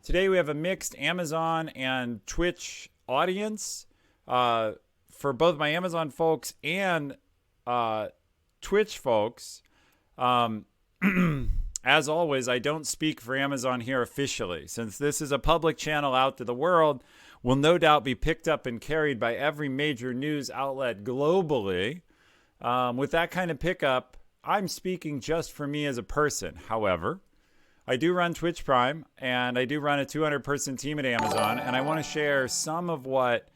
Today we have a mixed Amazon and Twitch audience. For both my Amazon folks and Twitch folks. As always, I don't speak for Amazon here officially. Since this is a public channel out to the world, will no doubt be picked up and carried by every major news outlet globally. With that kind of pickup, I'm speaking just for me as a person. However, I do run Twitch Prime, and I do run a 200-person team at Amazon, and I want to share some of what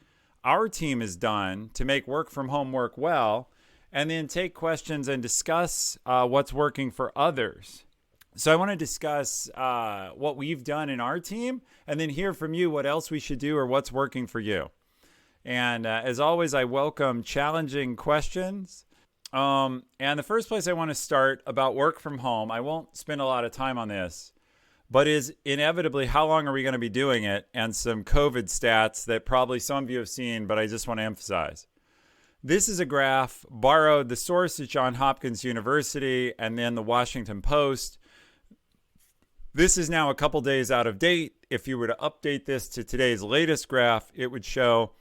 our team has done to make work from home work well, and then take questions and discuss what's working for others. So I want to discuss what we've done in our team, and then hear from you what else we should do or what's working for you. And as always, I welcome challenging questions. And the first place I want to start about work from home, I won't spend a lot of time on this, but is inevitably how long are we going to be doing it, and some COVID stats that probably some of you have seen, but I just want to emphasize. This is a graph borrowed. The source is Johns Hopkins University and then the Washington Post. This is now a couple days out of date. If you were to update this to today's latest graph, it would show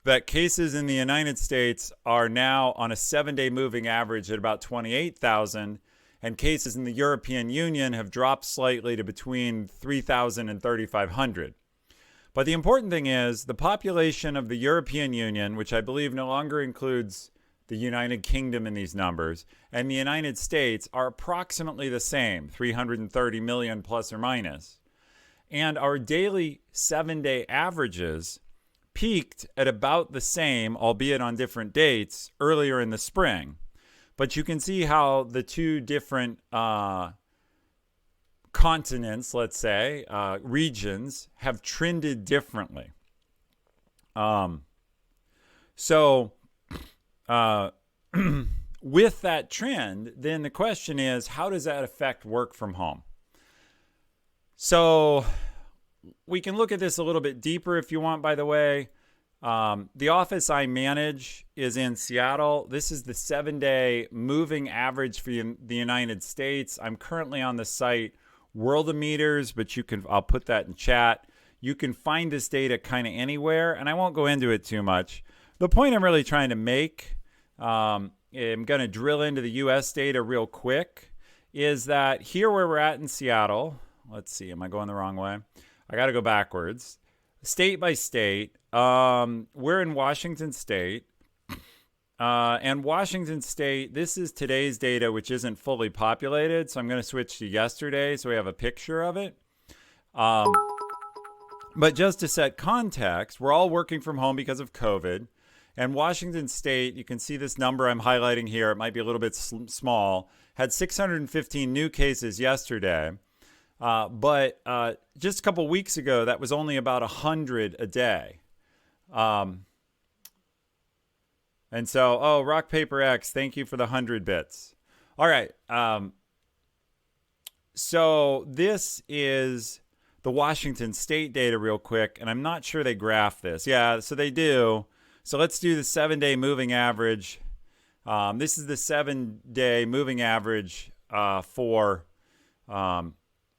that cases in the United States are now on a 7-day moving average at about 28,000, and cases in the European Union have dropped slightly to between 3,000 and 3,500. But the important thing is the population of the European Union, which I believe no longer includes the United Kingdom in these numbers, and the United States are approximately the same, 330 million plus or minus. And our daily 7-day averages peaked at about the same, albeit on different dates, earlier in the spring. But you can see how the two different continents, let's say, regions, have trended differently. With that trend, then the question is, how does that affect work from home? So we can look at this a little bit deeper if you want, by the way. The office I manage is in Seattle. This is the 7-day moving average for the United States. I'm currently on the site Worldometers, but I'll put that in chat. You can find this data kind of anywhere, and I won't go into it too much. The point I'm really trying to make, I'm going to drill into the U.S. data real quick, is that here where we're at in Seattle, let's see, am I going the wrong way? I got to go backwards. State by state, we're in Washington State. And Washington State, this is today's data, which isn't fully populated. So I'm going to switch to yesterday so we have a picture of it. But just to set context, we're all working from home because of COVID. And Washington State, you can see this number I'm highlighting here. It might be a little bit small. Had 615 new cases yesterday. But just a couple weeks ago, that was only about 100 a day. And so, Rock, Paper, X, thank you for the 100 bits. All right. So this is the Washington State data real quick, and I'm not sure they graph this. Yeah, so they do. So let's do the 7-day moving average. This is the 7-day moving average for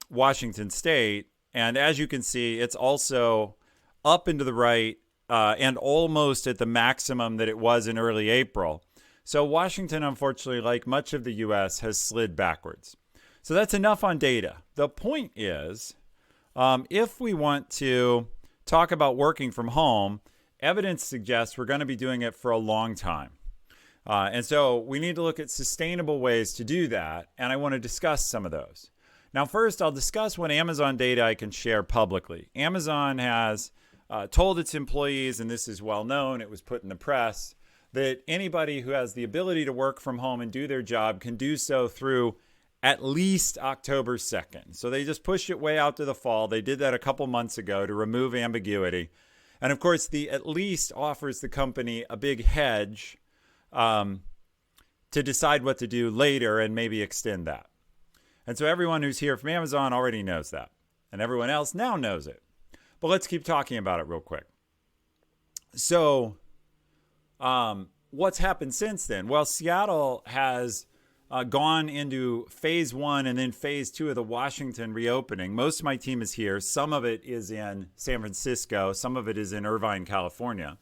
Washington State. And as you can see, it's also up and to the right and almost at the maximum that it was in early April. So Washington, unfortunately, like much of the U.S., has slid backwards. So that's enough on data. The point is, if we want to talk about working from home, evidence suggests we're going to be doing it for a long time. And so we need to look at sustainable ways to do that. And I want to discuss some of those. Now, first, I'll discuss what Amazon data I can share publicly. Amazon has told its employees, and this is well known, it was put in the press, that anybody who has the ability to work from home and do their job can do so through at least October 2nd. So they just pushed it way out to the fall. They did that a couple months ago to remove ambiguity. And of course, the at least offers the company a big hedge to decide what to do later and maybe extend that. And so everyone who's here from Amazon already knows that. And everyone else now knows it. But let's keep talking about it real quick. So what's happened since then? Well, Seattle has gone into phase 1 and then phase 2 of the Washington reopening. Most of my team is here. Some of it is in San Francisco. Some of it is in Irvine, California.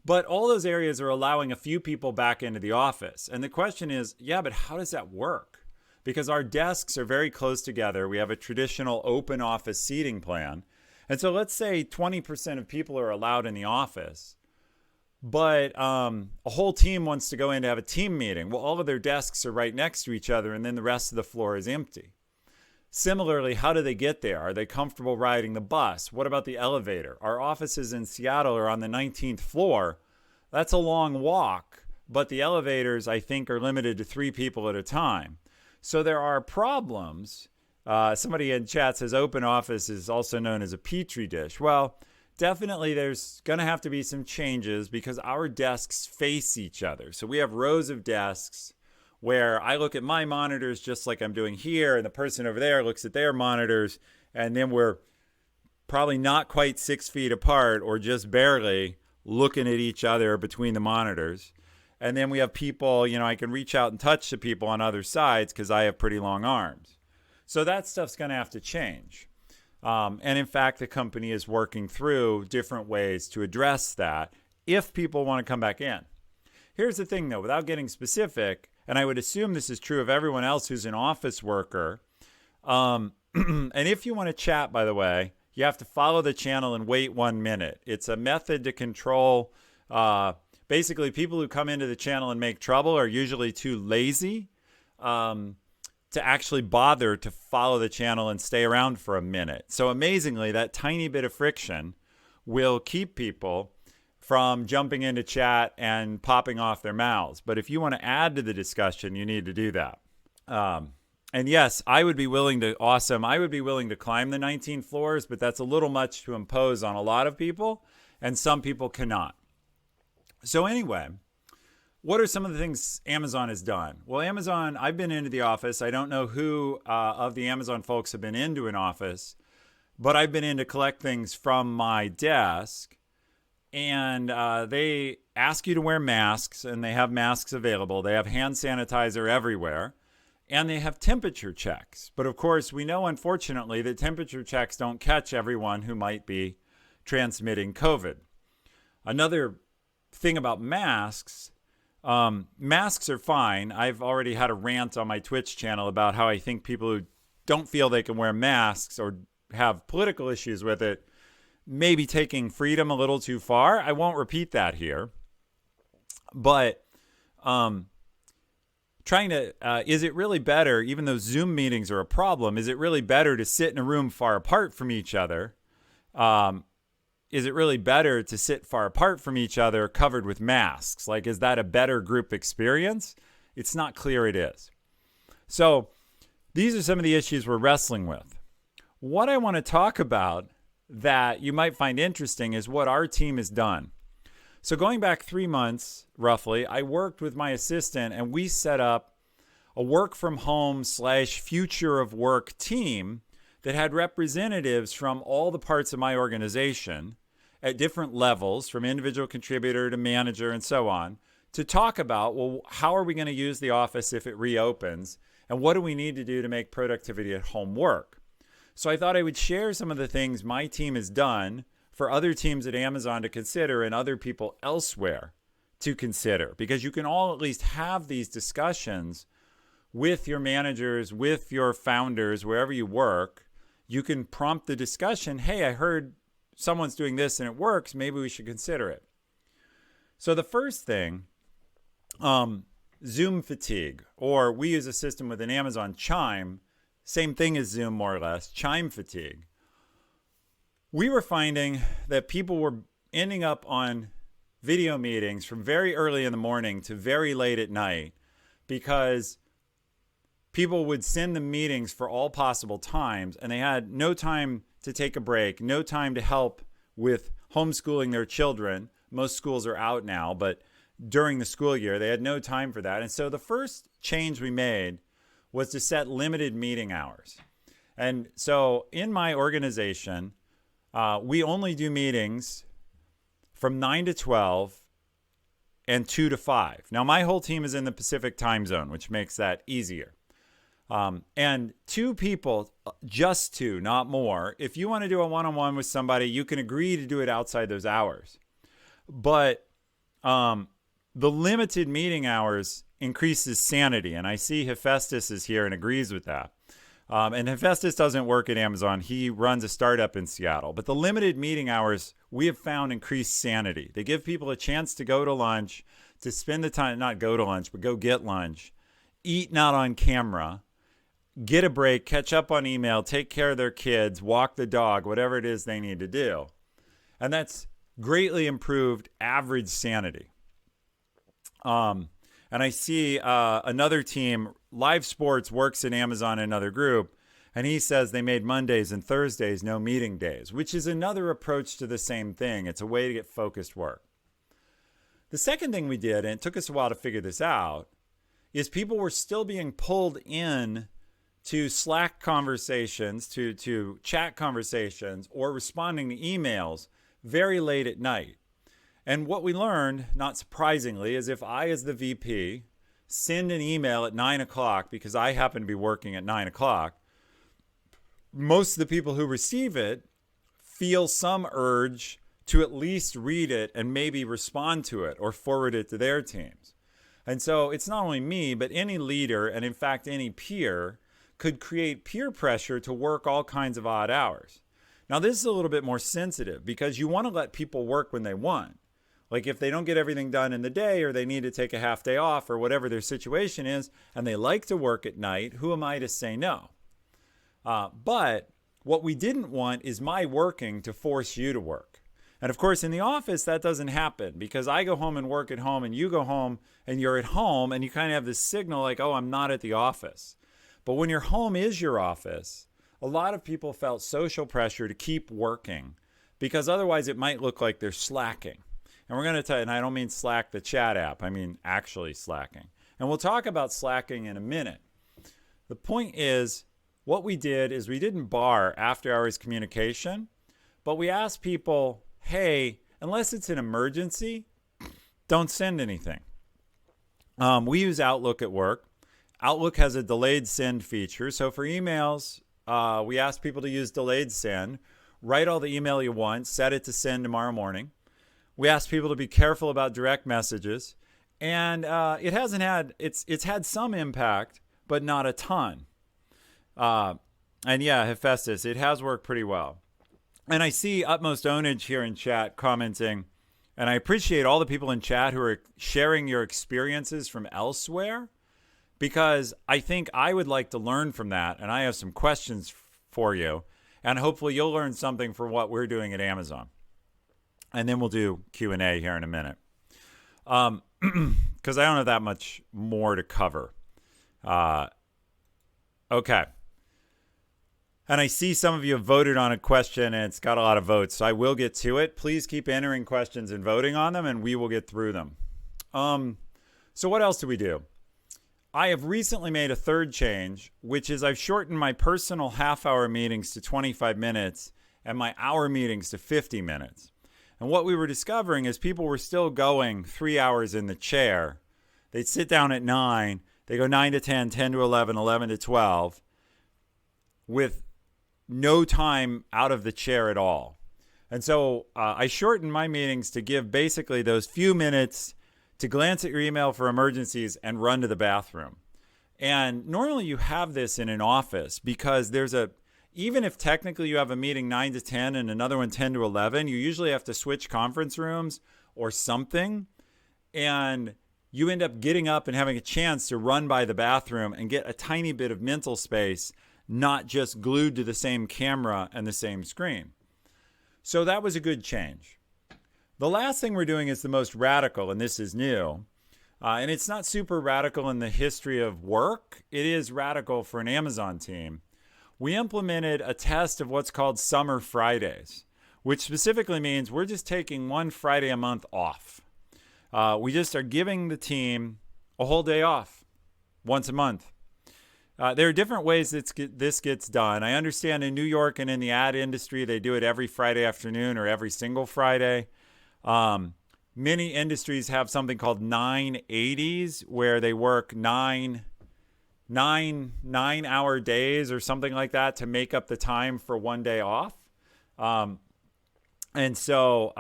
But all those areas are allowing a few people back into the office. And the question is, yeah, but how does that work? Because our desks are very close together. We have a traditional open office seating plan. And so let's say 20% of people are allowed in the office, but a whole team wants to go in to have a team meeting. Well, all of their desks are right next to each other, and then the rest of the floor is empty. Similarly, how do they get there? Are they comfortable riding the bus? What about the elevator? Our offices in Seattle are on the 19th floor. That's a long walk, but the elevators, I think, are limited to 3 people at a time. So there are problems. Somebody in chat says open office is also known as a petri dish. Well, definitely there's going to have to be some changes because our desks face each other. So we have rows of desks where I look at my monitors just like I'm doing here, and the person over there looks at their monitors, and then we're probably not quite 6 feet apart or just barely looking at each other between the monitors. And then we have people, I can reach out and touch the people on other sides because I have pretty long arms. So that stuff's going to have to change. And in fact, the company is working through different ways to address that if people want to come back in. Here's the thing, though, without getting specific, and I would assume this is true of everyone else who's an office worker. And if you want to chat, by the way, you have to follow the channel and wait 1 minute. It's a method to control. Basically, people who come into the channel and make trouble are usually too lazy to actually bother to follow the channel and stay around for a minute. So amazingly, that tiny bit of friction will keep people from jumping into chat and popping off their mouths. But if you want to add to the discussion, you need to do that. And yes, I would be willing to climb the 19 floors, but that's a little much to impose on a lot of people, and some people cannot. So anyway, what are some of the things Amazon has done? Well, Amazon, I've been into the office. I don't know who of the Amazon folks have been into an office, but I've been in to collect things from my desk. And they ask you to wear masks, and they have masks available. They have hand sanitizer everywhere, and they have temperature checks. But of course, we know, unfortunately, that temperature checks don't catch everyone who might be transmitting COVID. Another thing about masks, masks are fine. I've already had a rant on my Twitch channel about how I think people who don't feel they can wear masks or have political issues with it may be taking freedom a little too far. I won't repeat that here. But is it really better, even though Zoom meetings are a problem, is it really better to sit in a room far apart from each other? Is it really better to sit far apart from each other covered with masks? Like, is that a better group experience? It's not clear it is. So these are some of the issues we're wrestling with. What I want to talk about that you might find interesting is what our team has done. So going back 3 months, roughly, I worked with my assistant and we set up a work from home / future of work team that had representatives from all the parts of my organization at different levels, from individual contributor to manager and so on, to talk about, well, how are we going to use the office if it reopens? And what do we need to do to make productivity at home work? So I thought I would share some of the things my team has done for other teams at Amazon to consider and other people elsewhere to consider, because you can all at least have these discussions with your managers, with your founders, wherever you work. You can prompt the discussion, hey, I heard someone's doing this and it works, maybe we should consider it. So the first thing, Zoom fatigue, or we use a system with an Amazon Chime, same thing as Zoom more or less, Chime fatigue. We were finding that people were ending up on video meetings from very early in the morning to very late at night because people would send them meetings for all possible times, and they had no time to take a break, no time to help with homeschooling their children. Most schools are out now, but during the school year, they had no time for that. And so the first change we made was to set limited meeting hours. And so in my organization, we only do meetings from 9 to 12 and 2 to 5. Now, my whole team is in the Pacific time zone, which makes that easier. And 2 people, just 2, not more. If you want to do a one-on-one with somebody, you can agree to do it outside those hours. But the limited meeting hours increases sanity. And I see Hephaestus is here and agrees with that. And Hephaestus doesn't work at Amazon. He runs a startup in Seattle. But the limited meeting hours, we have found, increase sanity. They give people a chance to go to lunch, to spend the time, not go to lunch, but go get lunch, eat not on camera, get a break, catch up on email, take care of their kids, walk the dog, whatever it is they need to do. And that's greatly improved average sanity. And I see another team, Live Sports, works at Amazon, another group, and he says they made Mondays and Thursdays no meeting days, which is another approach to the same thing. It's a way to get focused work. The second thing we did, and it took us a while to figure this out, is people were still being pulled in to Slack conversations, to chat conversations, or responding to emails very late at night. And what we learned, not surprisingly, is if I, as the VP, send an email at 9 o'clock because I happen to be working at 9 o'clock, most of the people who receive it feel some urge to at least read it and maybe respond to it or forward it to their teams. And so it's not only me, but any leader, and in fact any peer, could create peer pressure to work all kinds of odd hours. Now, this is a little bit more sensitive because you want to let people work when they want. Like if they don't get everything done in the day, or they need to take a half day off, or whatever their situation is, and they like to work at night, who am I to say no? But what we didn't want is my working to force you to work. And of course, in the office, that doesn't happen because I go home and work at home, and you go home and you're at home, and you kind of have this signal like, oh, I'm not at the office. But when your home is your office, a lot of people felt social pressure to keep working because otherwise it might look like they're slacking. And we're going to tell you, and I don't mean Slack, the chat app. I mean actually slacking. And we'll talk about slacking in a minute. The point is, what we did is we didn't bar after-hours communication, but we asked people, hey, unless it's an emergency, don't send anything. We use Outlook at work. Outlook has a delayed send feature. So for emails, we ask people to use delayed send. Write all the email you want. Set it to send tomorrow morning. We asked people to be careful about direct messages, and it's had some impact, but not a ton. And yeah, Hephaestus, it has worked pretty well. And I see Utmost Ownage here in chat commenting, and I appreciate all the people in chat who are sharing your experiences from elsewhere, because I think I would like to learn from that, and I have some questions for you, and hopefully you'll learn something from what we're doing at Amazon. And then we'll do Q&A here in a minute. Because I don't have that much more to cover. Okay. And I see some of you have voted on a question, and it's got a lot of votes. So I will get to it. Please keep entering questions and voting on them, and we will get through them. So what else do we do? I have recently made a third change, which is I've shortened my personal half-hour meetings to 25 minutes and my hour meetings to 50 minutes. And what we were discovering is people were still going 3 hours in the chair. They'd sit down at 9. They go 9 to 10, 10 to 11, 11 to 12, with no time out of the chair at all. And so I shortened my meetings to give basically those few minutes to glance at your email for emergencies and run to the bathroom. And normally you have this in an office because even if technically you have a meeting 9 to 10 and another one 10 to 11, you usually have to switch conference rooms or something. And you end up getting up and having a chance to run by the bathroom and get a tiny bit of mental space, not just glued to the same camera and the same screen. So that was a good change. The last thing we're doing is the most radical, and this is new. And it's not super radical in the history of work. It is radical for an Amazon team. We implemented a test of what's called Summer Fridays, which specifically means we're just taking one Friday a month off. We just are giving the team a whole day off once a month. There are different ways this gets done. I understand in New York and in the ad industry, they do it every Friday afternoon or every single Friday. Many industries have something called 980s, where they work nine-hour days or something like that to make up the time for one day off. And so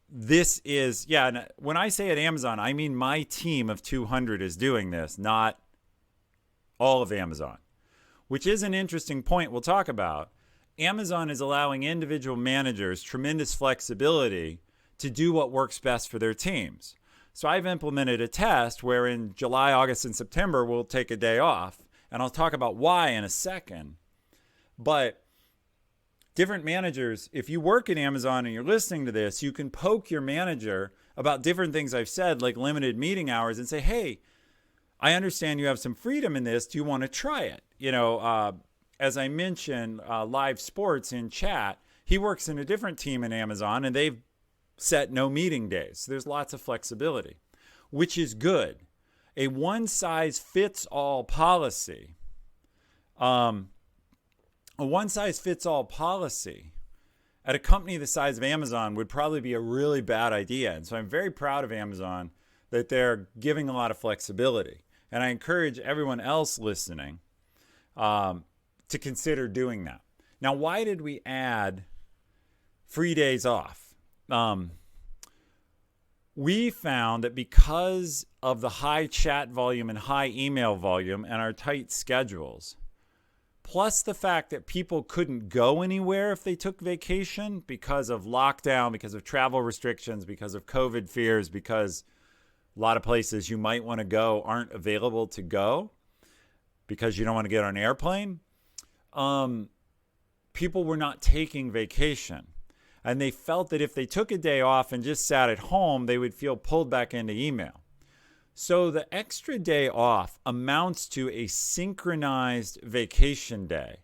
this is, yeah, and when I say at Amazon, I mean my team of 200 is doing this, not all of Amazon, which is an interesting point we'll talk about. Amazon is allowing individual managers tremendous flexibility to do what works best for their teams. So I've implemented a test where in July, August, and September, we'll take a day off. And I'll talk about why in a second. But different managers, if you work at Amazon and you're listening to this, you can poke your manager about different things I've said, like limited meeting hours, and say, hey, I understand you have some freedom in this. Do you want to try it? As I mentioned, live sports in chat, he works in a different team in Amazon, and they've set no meeting days. So there's lots of flexibility, which is good. A one-size-fits-all policy, at a company the size of Amazon would probably be a really bad idea. And so I'm very proud of Amazon that they're giving a lot of flexibility. And I encourage everyone else listening to consider doing that. Now, why did we add free days off? We found that because of the high chat volume and high email volume and our tight schedules, plus the fact that people couldn't go anywhere if they took vacation because of lockdown, because of travel restrictions, because of COVID fears, because a lot of places you might want to go aren't available to go because you don't want to get on an airplane, people were not taking vacation. And they felt that if they took a day off and just sat at home, they would feel pulled back into email. So the extra day off amounts to a synchronized vacation day,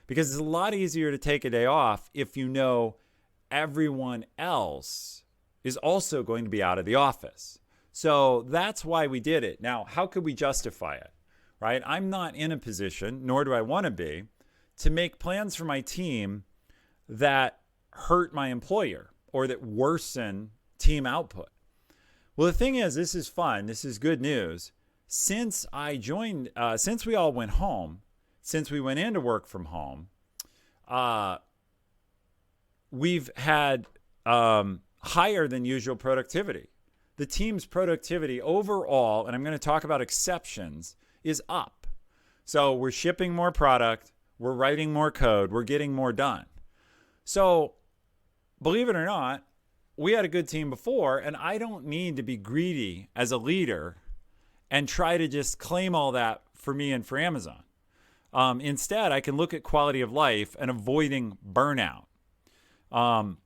because it's a lot easier to take a day off if you know everyone else is also going to be out of the office. So that's why we did it. Now, how could we justify it, right? I'm not in a position, nor do I want to be, to make plans for my team that hurt my employer or that worsen team output. Well, the thing is, this is fun. This is good news. Since I joined, since we all went home, since we went into work from home, we've had higher than usual productivity. The team's productivity overall, and I'm going to talk about exceptions, is up. So we're shipping more product, we're writing more code, we're getting more done. So believe it or not, we had a good team before, and I don't need to be greedy as a leader and try to just claim all that for me and for Amazon. Instead, I can look at quality of life and avoiding burnout. Shadow,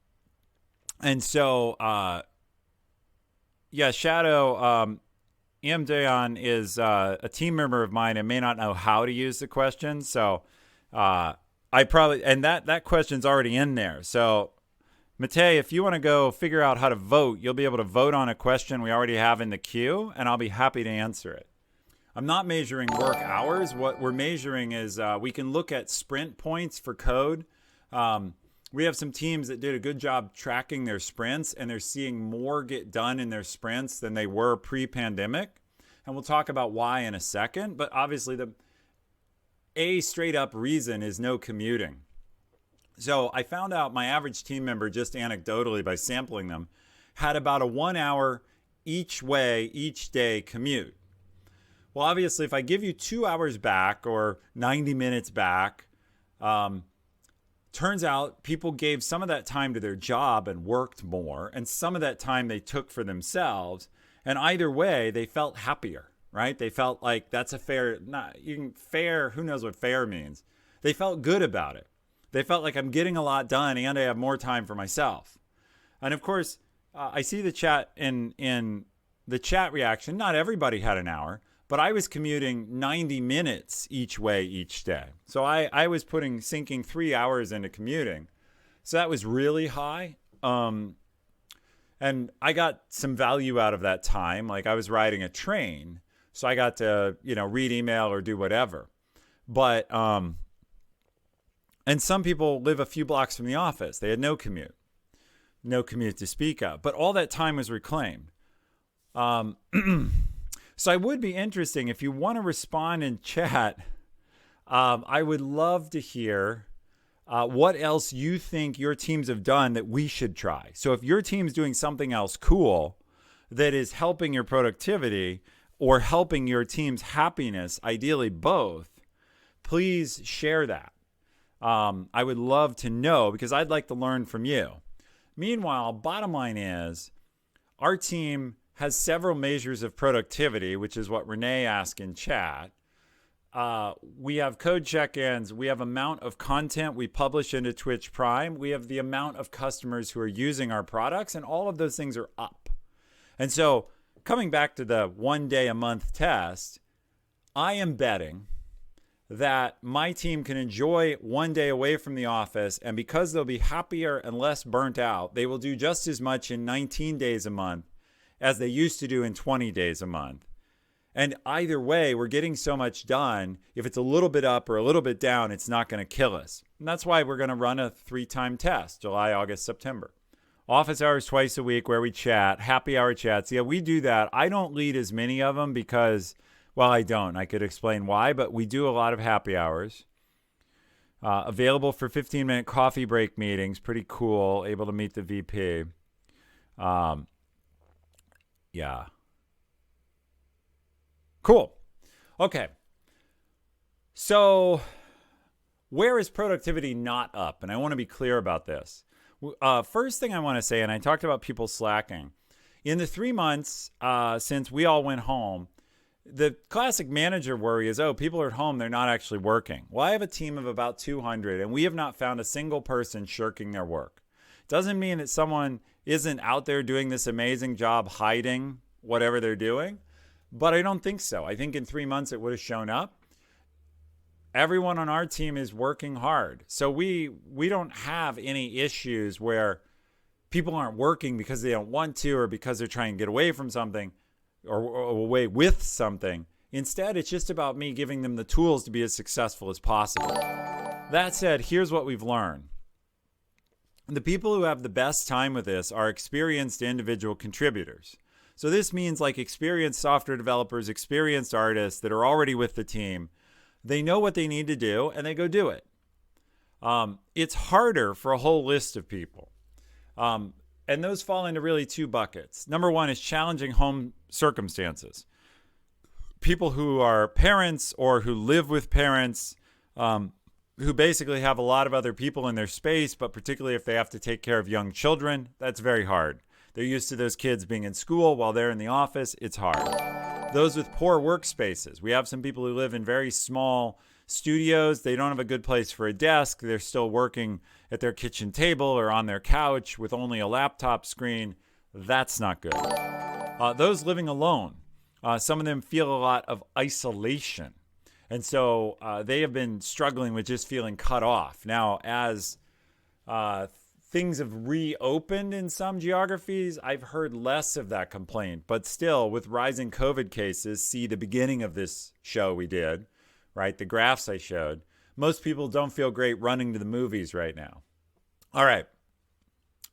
Dayon is a team member of mine and may not know how to use the question. So that question's already in there. So Matei, if you want to go figure out how to vote, you'll be able to vote on a question we already have in the queue, and I'll be happy to answer it. I'm not measuring work hours. What we're measuring is we can look at sprint points for code. We have some teams that did a good job tracking their sprints, and they're seeing more get done in their sprints than they were pre-pandemic. And we'll talk about why in a second. But obviously, a straight up reason is no commuting. So I found out my average team member, just anecdotally by sampling them, had about a 1 hour each way, each day commute. Well, obviously, if I give you 2 hours back or 90 minutes back, turns out people gave some of that time to their job and worked more, and some of that time they took for themselves. And either way, they felt happier, right? They felt like that's a fair, who knows what fair means. They felt good about it. They felt like I'm getting a lot done and I have more time for myself. And of course, I see the chat in the chat reaction. Not everybody had an hour, but I was commuting 90 minutes each way each day. So I was sinking 3 hours into commuting. So that was really high. And I got some value out of that time. Like I was riding a train, so I got to, read email or do whatever. But, and some people live a few blocks from the office. They had no commute. no commute to speak of. But all that time was reclaimed. So I would be interesting if you want to respond in chat. I would love to hear what else you think your teams have done that we should try. So if your team's doing something else cool that is helping your productivity or helping your team's happiness, ideally both, please share that. I would love to know because I'd like to learn from you. Meanwhile, bottom line is our team has several measures of productivity, which is what Renee asked in chat. We have code check-ins. We have amount of content we publish into Twitch Prime. We have the amount of customers who are using our products, and all of those things are up. And so coming back to the 1 day a month test, I am betting that my team can enjoy 1 day away from the office, and because they'll be happier and less burnt out, they will do just as much in 19 days a month as they used to do in 20 days a month. And either way, we're getting so much done. If it's a little bit up or a little bit down, it's not going to kill us. And that's why we're going to run a 3-time test, July, August, September. Office hours twice a week where we chat, happy hour chats. Yeah, we do that. I don't lead as many of them because, well, I don't. I could explain why, but we do a lot of happy hours. Available for 15-minute coffee break meetings. Pretty cool. Able to meet the VP. Yeah. Cool. Okay. So where is productivity not up? And I want to be clear about this. First thing I want to say, and I talked about people slacking. In the 3 months since we all went home, the classic manager worry is, oh, people are at home, they're not actually working. Well, I have a team of about 200, and we have not found a single person shirking their work. Doesn't mean that someone isn't out there doing this amazing job hiding whatever they're doing. But I don't think so. I think in 3 months it would have shown up. Everyone on our team is working hard. So we don't have any issues where people aren't working because they don't want to or because they're trying to get away from something or away with something. Instead, it's just about me giving them the tools to be as successful as possible. That said, here's what we've learned. The people who have the best time with this are experienced individual contributors. So this means like experienced software developers, experienced artists that are already with the team. They know what they need to do and they go do it. It's harder for a whole list of people. And those fall into really 2 buckets. Number one is challenging home circumstances. People who are parents or who live with parents, who basically have a lot of other people in their space, but particularly if they have to take care of young children, that's very hard. They're used to those kids being in school while they're in the office. It's hard. Those with poor workspaces. We have some people who live in very small studios. They don't have a good place for a desk. They're still working at their kitchen table or on their couch with only a laptop screen. That's not good. Those living alone. Some of them feel a lot of isolation. And so they have been struggling with just feeling cut off. Now, as things have reopened in some geographies, I've heard less of that complaint. But still, with rising COVID cases, see the beginning of this show we did, right? The graphs I showed. Most people don't feel great running to the movies right now. All right.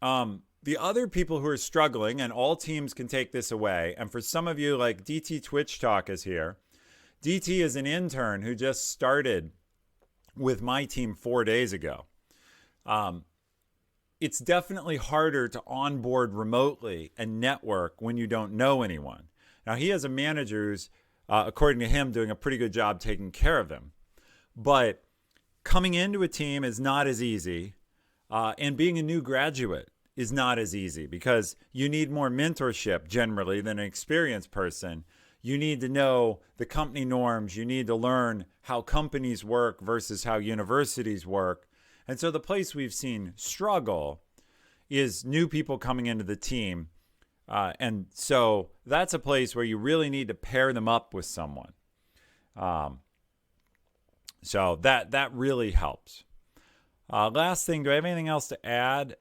The other people who are struggling, and all teams can take this away, and for some of you, like DT Twitch Talk is here. DT is an intern who just started with my team 4 days ago. It's definitely harder to onboard remotely and network when you don't know anyone. Now, he has a manager who's, according to him, doing a pretty good job taking care of him. But coming into a team is not as easy. And being a new graduate is not as easy because you need more mentorship generally than an experienced person. You need to know the company norms. You need to learn how companies work versus how universities work. And so the place we've seen struggle is new people coming into the team. And so that's a place where you really need to pair them up with someone. So that really helps. Last thing, do I have anything else to add?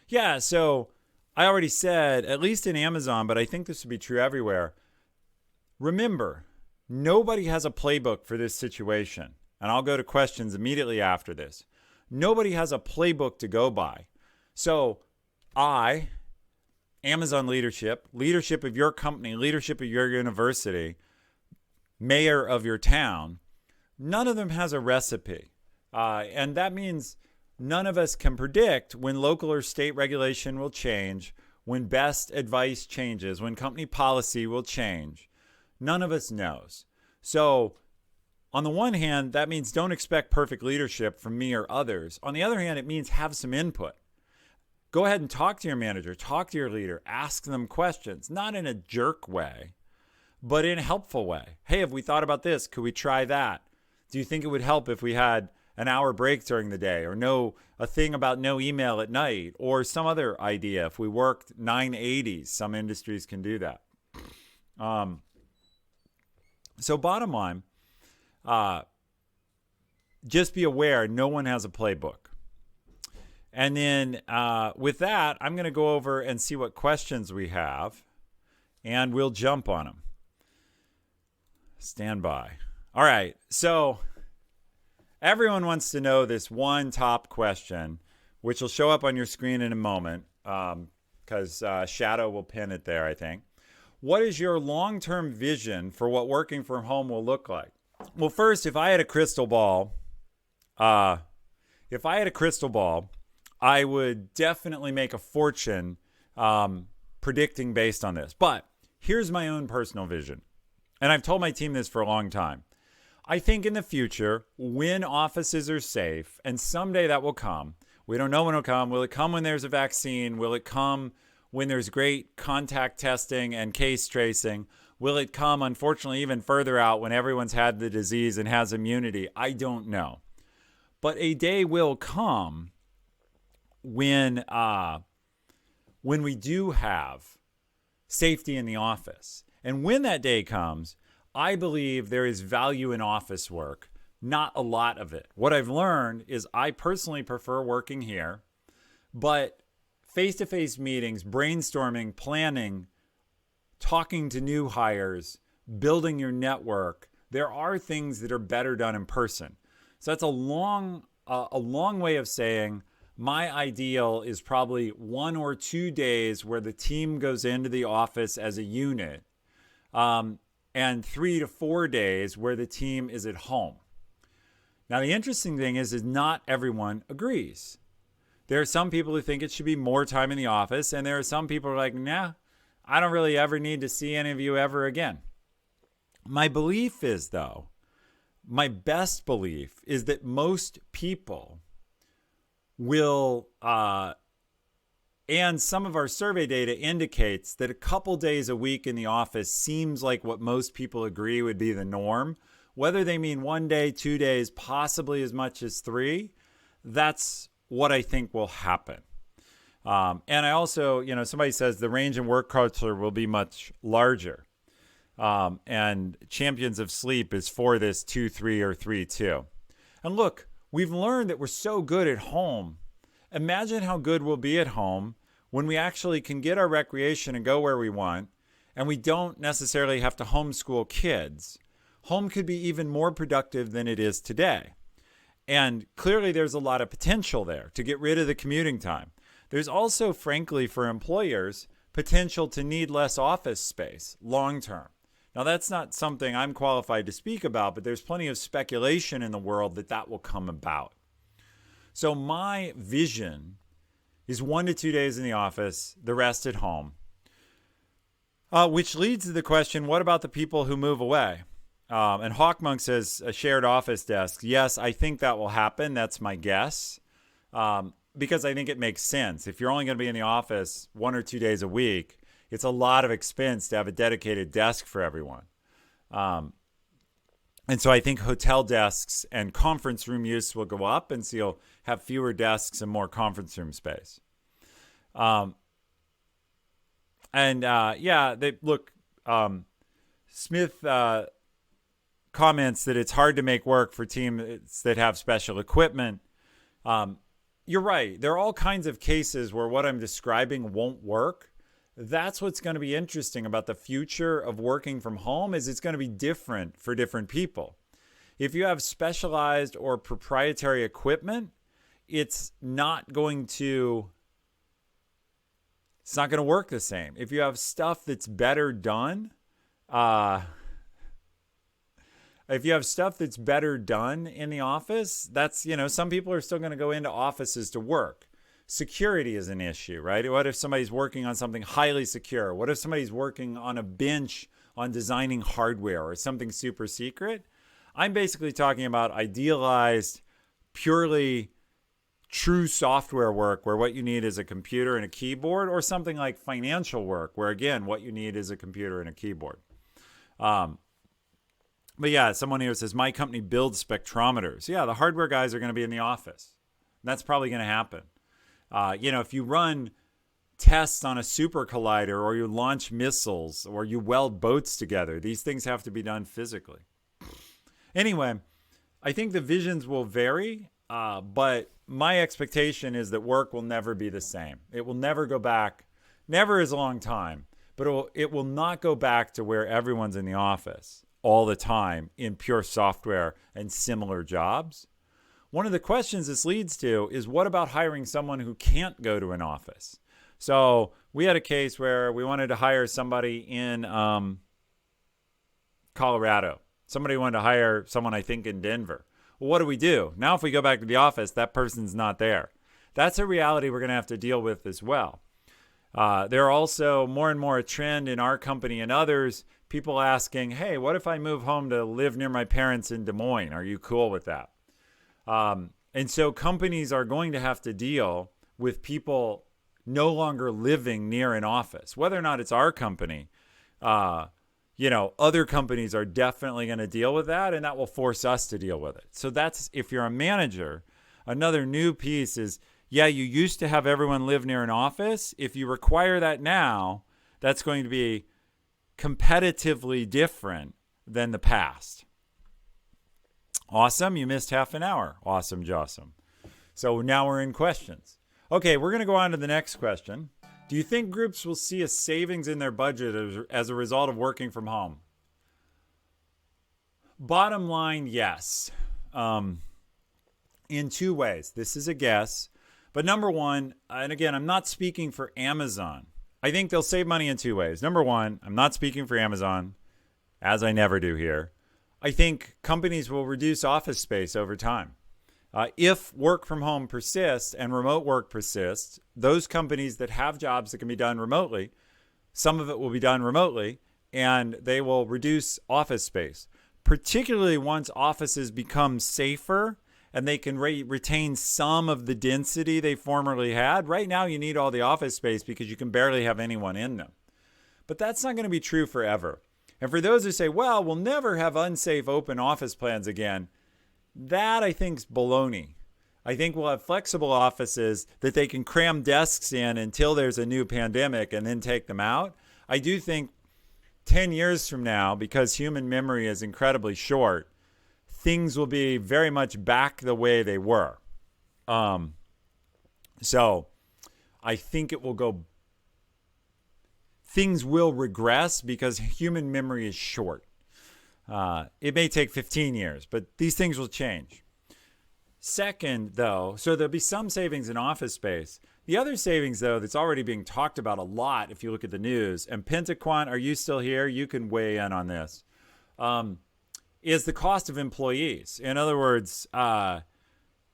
Yeah, so I already said, at least in Amazon, but I think this would be true everywhere. Remember, nobody has a playbook for this situation. And I'll go to questions immediately after this. Nobody has a playbook to go by. So Amazon leadership of your company, leadership of your university, mayor of your town, none of them has a recipe. And that means none of us can predict when local or state regulation will change, when best advice changes, when company policy will change. None of us knows. So on the one hand, that means don't expect perfect leadership from me or others. On the other hand, it means have some input. Go ahead and talk to your manager, talk to your leader, ask them questions, not in a jerk way, but in a helpful way. Hey, have we thought about this? Could we try that? Do you think it would help if we had an hour break during the day, or a thing about no email at night, or some other idea? If we worked 980s, some industries can do that. So bottom line, just be aware, no one has a playbook. And then with that, I'm going to go over and see what questions we have, and we'll jump on them. Stand by. All right. So everyone wants to know this one top question, which will show up on your screen in a moment, because Shadow will pin it there, I think. What is your long-term vision for what working from home will look like? Well, first, if I had a crystal ball, I would definitely make a fortune predicting based on this. But here's my own personal vision. And I've told my team this for a long time. I think in the future, when offices are safe, and someday that will come, we don't know when it'll come. Will it come when there's a vaccine? Will it come when there's great contact testing and case tracing? Will it come, unfortunately, even further out when everyone's had the disease and has immunity? I don't know. But a day will come when we do have safety in the office. And when that day comes, I believe there is value in office work, not a lot of it. What I've learned is I personally prefer working here, but face-to-face meetings, brainstorming, planning, talking to new hires, building your network, there are things that are better done in person. So that's a long way of saying my ideal is probably 1 or 2 days where the team goes into the office as a unit, and 3 to 4 days where the team is at home. Now, the interesting thing is not everyone agrees. There are some people who think it should be more time in the office, and there are some people who are like, nah, I don't really ever need to see any of you ever again. My belief is, though, my best belief is that most people will, and some of our survey data indicates that a couple days a week in the office seems like what most people agree would be the norm. Whether they mean 1 day, 2 days, possibly as much as 3, that's what I think will happen. And I also, somebody says the range in work culture will be much larger. And Champions of Sleep is for this 2-3 or 3-2. And look, we've learned that we're so good at home. Imagine how good we'll be at home when we actually can get our recreation and go where we want, and we don't necessarily have to homeschool kids. Home could be even more productive than it is today. And clearly there's a lot of potential there to get rid of the commuting time. There's also, frankly, for employers, potential to need less office space long term. Now, that's not something I'm qualified to speak about, but there's plenty of speculation in the world that will come about. So my vision is 1 to 2 days in the office, the rest at home. Which leads to the question, what about the people who move away? And Hawkmonk says a shared office desk. Yes, I think that will happen. That's my guess. Because I think it makes sense. If you're only going to be in the office 1 or 2 days a week, it's a lot of expense to have a dedicated desk for everyone. And so I think hotel desks and conference room use will go up, and so you'll have fewer desks and more conference room space. Smith comments that it's hard to make work for teams that have special equipment. You're right. There are all kinds of cases where what I'm describing won't work. That's what's going to be interesting about the future of working from home is it's going to be different for different people. If you have specialized or proprietary equipment, it's not going to It's not going to work the same. If you have stuff that's better done, uh, if you have stuff that's better done in the office, that's, some people are still going to go into offices to work. Security is an issue, right? What if somebody's working on something highly secure? What if somebody's working on a bench on designing hardware or something super secret? I'm basically talking about idealized, purely true software work where what you need is a computer and a keyboard, or something like financial work where, again, what you need is a computer and a keyboard. But yeah, someone here says, my company builds spectrometers. Yeah, the hardware guys are going to be in the office. That's probably going to happen. If you run tests on a super collider, or you launch missiles, or you weld boats together, these things have to be done physically. Anyway, I think the visions will vary, but my expectation is that work will never be the same. It will never go back, never is a long time, but it will not go back to where everyone's in the office all the time in pure software and similar jobs. One of the questions this leads to is, what about hiring someone who can't go to an office? So we had a case where we wanted to hire somebody in Colorado. Somebody wanted to hire someone, I think, in Denver. Well, what do we do? Now, if we go back to the office, that person's not there. That's a reality we're going to have to deal with as well. There are also more and more a trend in our company and others, people asking, hey, what if I move home to live near my parents in Des Moines? Are you cool with that? And so companies are going to have to deal with people no longer living near an office. Whether or not it's our company, other companies are definitely going to deal with that, and that will force us to deal with it. So that's, if you're a manager, another new piece is, yeah, you used to have everyone live near an office. If you require that now, that's going to be competitively different than the past. Awesome. You missed half an hour. Awesome, Jossum. So now we're in questions. Okay, we're going to go on to the next question. Do you think groups will see a savings in their budget as a result of working from home? Bottom line, yes. In two ways. This is a guess. But number one, and again, I'm not speaking for Amazon. I think they'll save money in two ways. Number one, I'm not speaking for Amazon, as I never do here. I think companies will reduce office space over time. If work from home persists and remote work persists, those companies that have jobs that can be done remotely, some of it will be done remotely, and they will reduce office space, particularly once offices become safer and they can retain some of the density they formerly had. Right now, you need all the office space because you can barely have anyone in them. But that's not going to be true forever. And for those who say, well, we'll never have unsafe open office plans again, that I think is baloney. I think we'll have flexible offices that they can cram desks in until there's a new pandemic and then take them out. I do think 10 years from now, because human memory is incredibly short, things will be very much back the way they were. So I think it will go, things will regress because human memory is short. It may take 15 years, but these things will change. Second, though, so there'll be some savings in office space. The other savings, though, that's already being talked about a lot if you look at the news, and Pentaquant, are you still here? You can weigh in on this, is the cost of employees. In other words,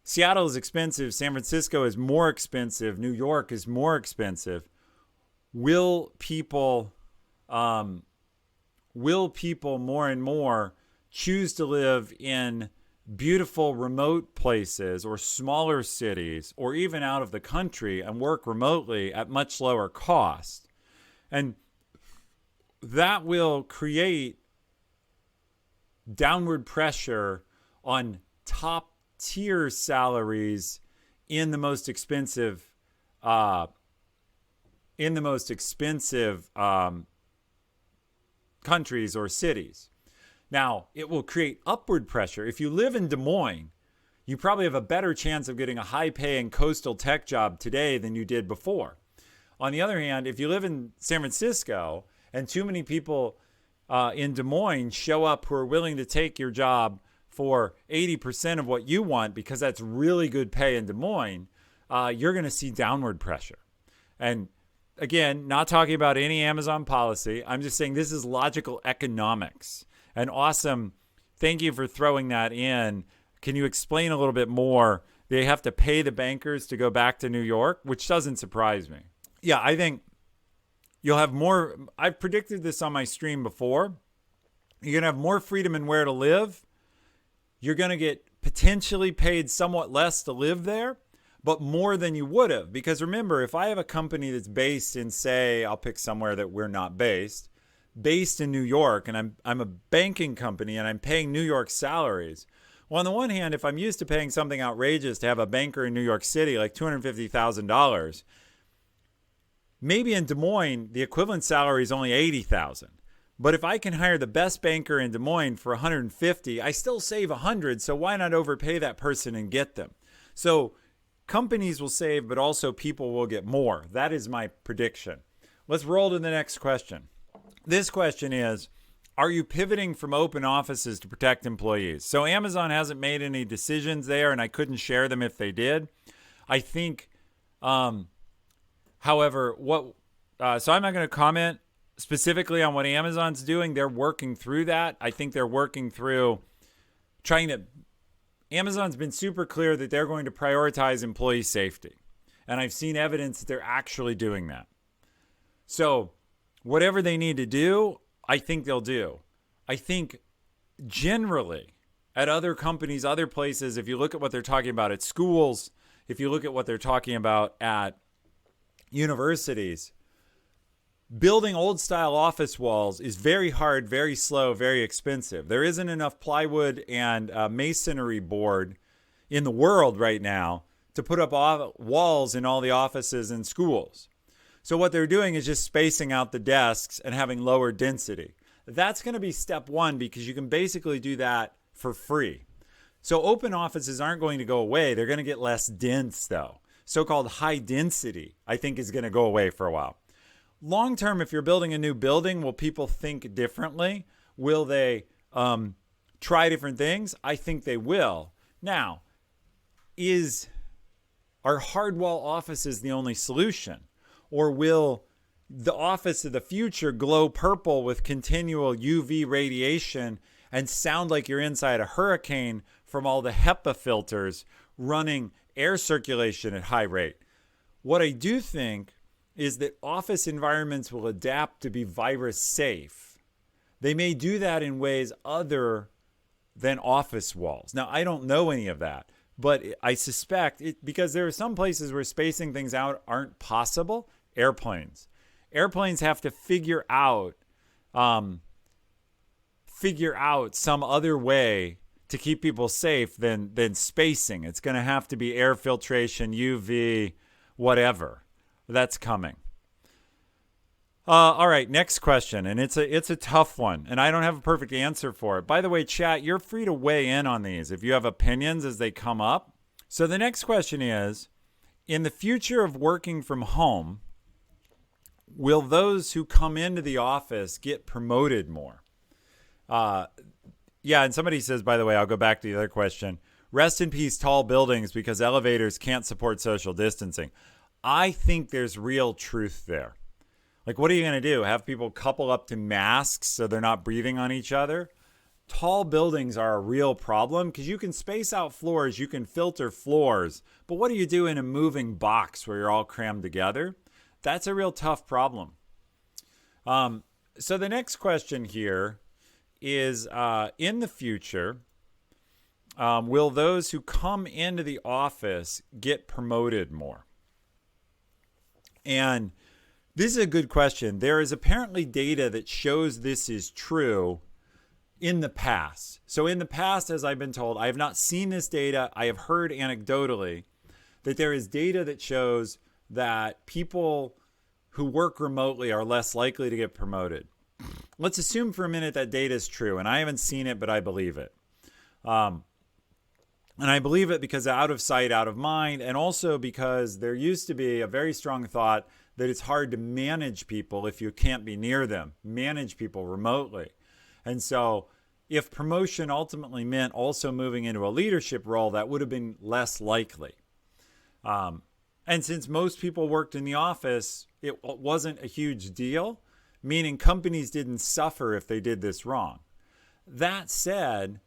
Seattle is expensive. San Francisco is more expensive. New York is more expensive. Will people more and more choose to live in beautiful remote places or smaller cities or even out of the country and work remotely at much lower cost? And that will create downward pressure on top tier salaries in the most expensive countries or cities. Now, it will create upward pressure. If you live in Des Moines, you probably have a better chance of getting a high-paying coastal tech job today than you did before. On the other hand, if you live in San Francisco and too many people in Des Moines show up who are willing to take your job for 80% of what you want because that's really good pay in Des Moines, you're going to see downward pressure. And again, not talking about any Amazon policy. I'm just saying this is logical economics. And awesome. Thank you for throwing that in. Can you explain a little bit more? They have to pay the bankers to go back to New York, which doesn't surprise me. Yeah, I think you'll have more. I've predicted this on my stream before. You're going to have more freedom in where to live. You're going to get potentially paid somewhat less to live there, but more than you would have. Because remember, if I have a company that's based in, say, I'll pick somewhere that we're not based in New York, and I'm a banking company and I'm paying New York salaries. Well, on the one hand, if I'm used to paying something outrageous to have a banker in New York City, like $250,000, maybe in Des Moines, the equivalent salary is only $80,000. But if I can hire the best banker in Des Moines for $150, I still save $100. So why not overpay that person and get them? So companies will save, but also people will get more. That is my prediction. Let's roll to the next question. This question is, are you pivoting from open offices to protect employees? So Amazon hasn't made any decisions there, and I couldn't share them if they did. I think, however, so I'm not going to comment specifically on what Amazon's doing. They're working through that. I think they're working through Amazon's been super clear that they're going to prioritize employee safety. And I've seen evidence that they're actually doing that. So whatever they need to do, I think they'll do. I think generally at other companies, other places, if you look at what they're talking about at schools, if you look at what they're talking about at universities, building old style office walls is very hard, very slow, very expensive. There isn't enough plywood and masonry board in the world right now to put up walls in all the offices and schools. So what they're doing is just spacing out the desks and having lower density. That's going to be step one because you can basically do that for free. So open offices aren't going to go away. They're going to get less dense though. So-called high density, I think, is going to go away for a while. Long term, if you're building a new building, will people think differently? Will they try different things? I think they will. Now, are hard wall offices the only solution? Or will the office of the future glow purple with continual UV radiation and sound like you're inside a hurricane from all the HEPA filters running air circulation at high rate? What I do think is that office environments will adapt to be virus safe. They may do that in ways other than office walls. Now, I don't know any of that, but I suspect it because there are some places where spacing things out aren't possible. Airplanes have to figure out some other way to keep people safe than spacing. It's going to have to be air filtration, UV, whatever. That's coming. All right, next question, and it's a tough one, and I don't have a perfect answer for it. By the way, chat, you're free to weigh in on these if you have opinions as they come up. So the next question is, in the future of working from home, will those who come into the office get promoted more? Yeah, and somebody says, by the way, I'll go back to the other question. Rest in peace, tall buildings, because elevators can't support social distancing. I think there's real truth there. Like, what are you going to do? Have people couple up to masks so they're not breathing on each other? Tall buildings are a real problem because you can space out floors, you can filter floors, but what do you do in a moving box where you're all crammed together? That's a real tough problem. So the next question here is, in the future, will those who come into the office get promoted more? And this is a good question. There is apparently data that shows this is true in the past. So in the past, as I've been told, I have not seen this data. I have heard anecdotally that there is data that shows that people who work remotely are less likely to get promoted. Let's assume for a minute that data is true, and I haven't seen it, but I believe it. And I believe it because out of sight, out of mind, and also because there used to be a very strong thought that it's hard to manage people if you can't be near them, manage people remotely. And so if promotion ultimately meant also moving into a leadership role, that would have been less likely. And since most people worked in the office, it wasn't a huge deal, meaning companies didn't suffer if they did this wrong. That said,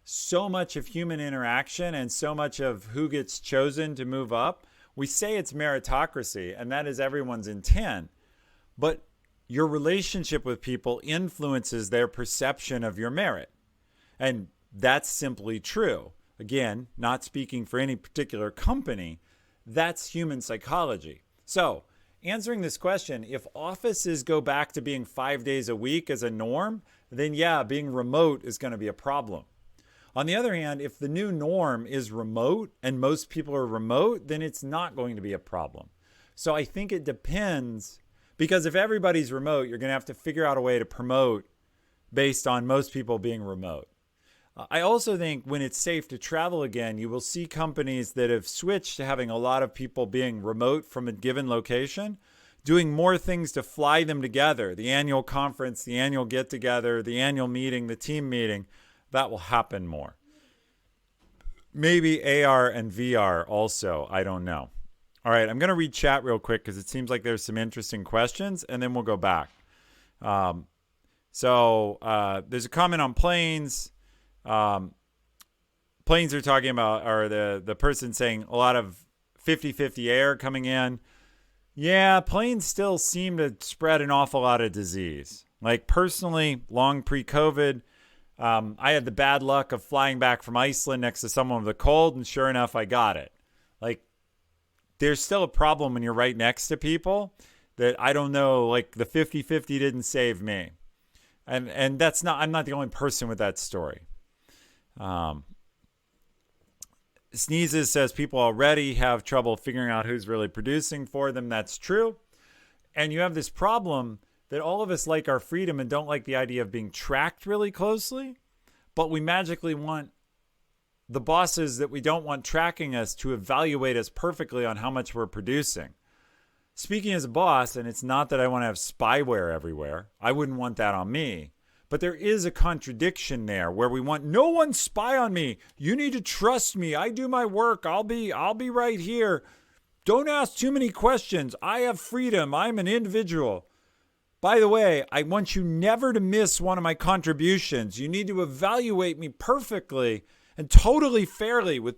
so much of human interaction and so much of who gets chosen to move up, we say it's meritocracy, and that is everyone's intent. But your relationship with people influences their perception of your merit. And that's simply true. Again, not speaking for any particular company, that's human psychology. So, answering this question, if offices go back to being 5 days a week as a norm, then yeah, being remote is going to be a problem. On the other hand, if the new norm is remote and most people are remote, then it's not going to be a problem. So I think it depends, because if everybody's remote, you're going to have to figure out a way to promote based on most people being remote. I also think when it's safe to travel again, you will see companies that have switched to having a lot of people being remote from a given location, doing more things to fly them together. The annual conference, the annual get together, the annual meeting, the team meeting, that will happen more. Maybe AR and VR also, I don't know. All right, I'm going to read chat real quick because it seems like there's some interesting questions, and then we'll go back. So there's a comment on planes. Planes are talking about, or the person saying a lot of 50-50 air coming in. Yeah, planes still seem to spread an awful lot of disease. Like personally, long pre-COVID, I had the bad luck of flying back from Iceland next to someone with a cold, and sure enough, I got it. Like, there's still a problem when you're right next to people that I don't know, like the 50-50 didn't save me. And that's not, I'm not the only person with that story. Sneezes says people already have trouble figuring out who's really producing for them. That's true. And you have this problem that all of us like our freedom and don't like the idea of being tracked really closely, but we magically want the bosses that we don't want tracking us to evaluate us perfectly on how much we're producing. Speaking as a boss, and it's not that I want to have spyware everywhere. I wouldn't want that on me. But there is a contradiction there where we want no one spy on me. You need to trust me. I do my work. I'll be right here. Don't ask too many questions. I have freedom. I'm an individual. By the way, I want you never to miss one of my contributions. You need to evaluate me perfectly and totally fairly with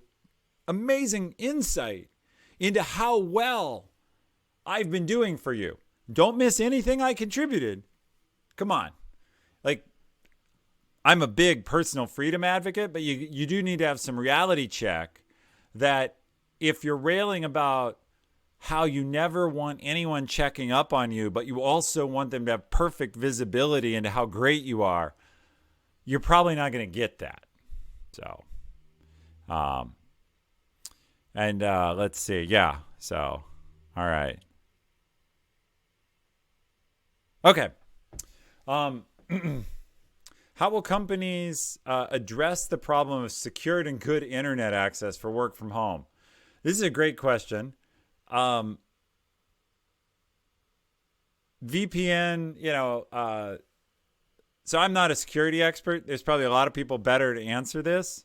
amazing insight into how well I've been doing for you. Don't miss anything I contributed. Come on. Like, I'm a big personal freedom advocate, but you do need to have some reality check that if you're railing about how you never want anyone checking up on you, but you also want them to have perfect visibility into how great you are, you're probably not going to get that. So, let's see. Yeah. So, all right. Okay. How will companies address the problem of secured and good internet access for work from home? This is a great question. VPN, so I'm not a security expert. There's probably a lot of people better to answer this.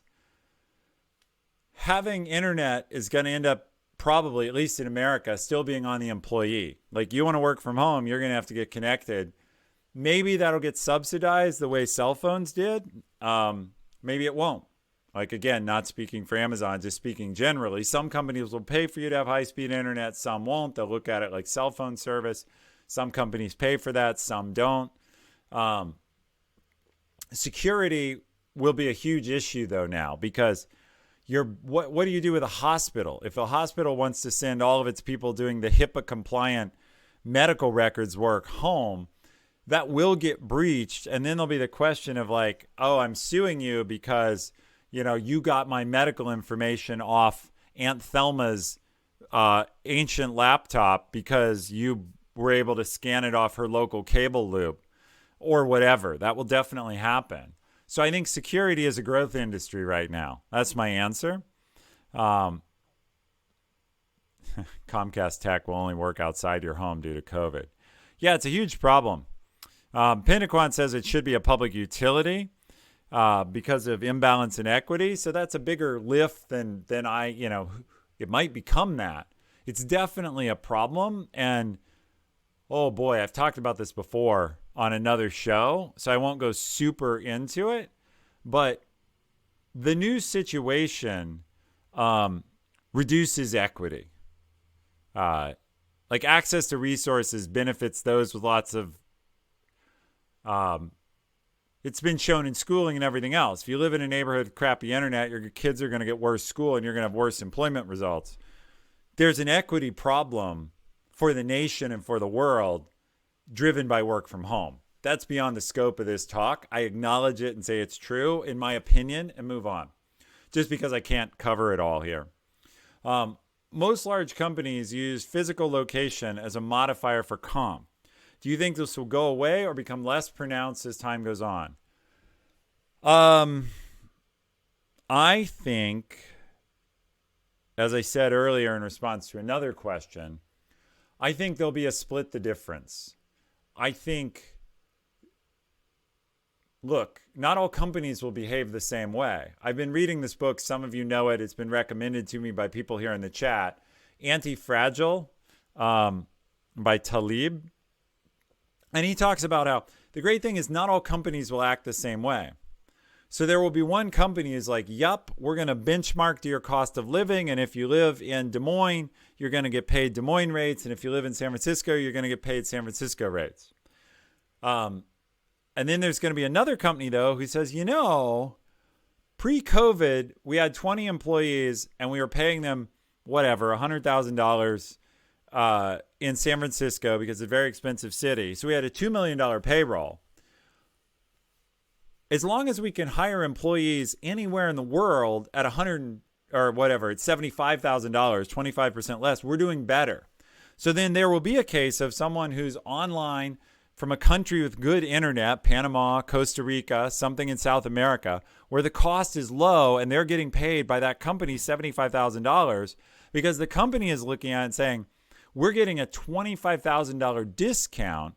Having internet is going to end up probably, at least in America, still being on the employee. Like, you want to work from home, you're going to have to get connected. Maybe that'll get subsidized the way cell phones did. Maybe it won't. Like, again, not speaking for Amazon, just speaking generally. Some companies will pay for you to have high-speed internet. Some won't. They'll look at it like cell phone service. Some companies pay for that. Some don't. Security will be a huge issue, though, now, because what do you do with a hospital? If a hospital wants to send all of its people doing the HIPAA-compliant medical records work home, that will get breached. And then there'll be the question of like, oh, I'm suing you because, you got my medical information off Aunt Thelma's ancient laptop because you were able to scan it off her local cable loop or whatever. That will definitely happen. So I think security is a growth industry right now. That's my answer. Comcast Tech will only work outside your home due to COVID. Yeah, it's a huge problem. Pentaquan says it should be a public utility because of imbalance in equity. So that's a bigger lift than It might become that. It's definitely a problem. And oh boy, I've talked about this before on another show, so I won't go super into it. But the new situation reduces equity. Like access to resources benefits those with lots of it's been shown in schooling and everything else. If you live in a neighborhood with crappy internet, your kids are going to get worse school and you're going to have worse employment results. There's an equity problem for the nation and for the world driven by work from home. That's beyond the scope of this talk. I acknowledge it and say it's true, in my opinion, and move on, just because I can't cover it all here. Most large companies use physical location as a modifier for comp. Do you think this will go away or become less pronounced as time goes on? I think, as I said earlier in response to another question, I think there'll be a split the difference. I think, look, not all companies will behave the same way. I've been reading this book. Some of you know it. It's been recommended to me by people here in the chat. Anti-Fragile by Talib. And he talks about how the great thing is not all companies will act the same way. So there will be one company who's like, yup, we're going to benchmark to your cost of living. And if you live in Des Moines, you're going to get paid Des Moines rates. And if you live in San Francisco, you're going to get paid San Francisco rates. And then there's going to be another company, though, who says, you know, pre-COVID, we had 20 employees and we were paying them, whatever, $100,000 in San Francisco because it's a very expensive city. So we had a $2 million payroll. As long as we can hire employees anywhere in the world at $100 or whatever, it's $75,000, 25% less, we're doing better. So then there will be a case of someone who's online from a country with good internet, Panama, Costa Rica, something in South America, where the cost is low and they're getting paid by that company $75,000 because the company is looking at it and saying, we're getting a $25,000 discount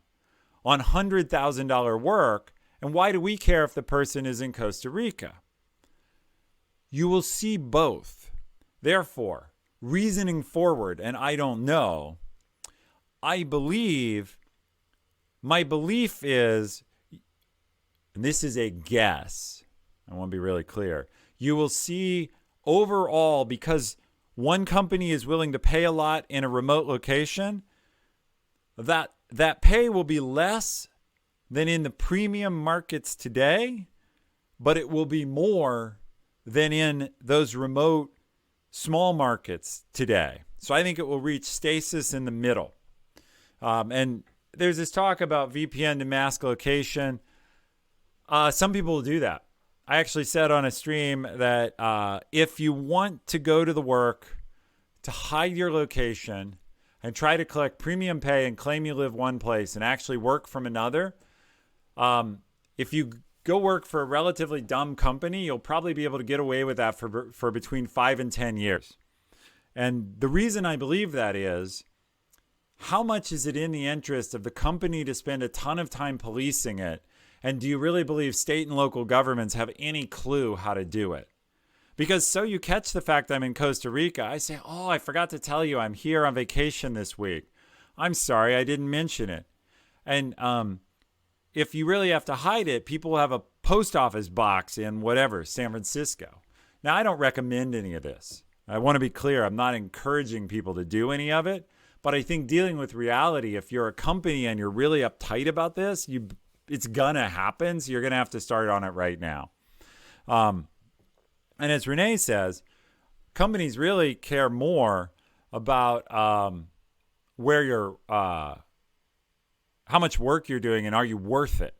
on $100,000 work. And why do we care if the person is in Costa Rica? You will see both. Therefore, reasoning forward, and I don't know, my belief is, and this is a guess, I want to be really clear, you will see overall, because one company is willing to pay a lot in a remote location, that pay will be less than in the premium markets today, but it will be more than in those remote small markets today. So I think it will reach stasis in the middle. And there's this talk about VPN to mask location. Some people will do that. I actually said on a stream that if you want to go to the work to hide your location and try to collect premium pay and claim you live one place and actually work from another, if you go work for a relatively dumb company, you'll probably be able to get away with that for between 5 and 10 years. And the reason I believe that is, how much is it in the interest of the company to spend a ton of time policing it? And do you really believe state and local governments have any clue how to do it? Because so you catch the fact I'm in Costa Rica, I say, oh, I forgot to tell you I'm here on vacation this week. I'm sorry, I didn't mention it. And if you really have to hide it, people will have a post office box in whatever, San Francisco. Now, I don't recommend any of this. I want to be clear. I'm not encouraging people to do any of it. But I think dealing with reality, if you're a company and you're really uptight about this, it's going to happen. So you're going to have to start on it right now. And as Renee says, companies really care more about where you're, how much work you're doing and are you worth it?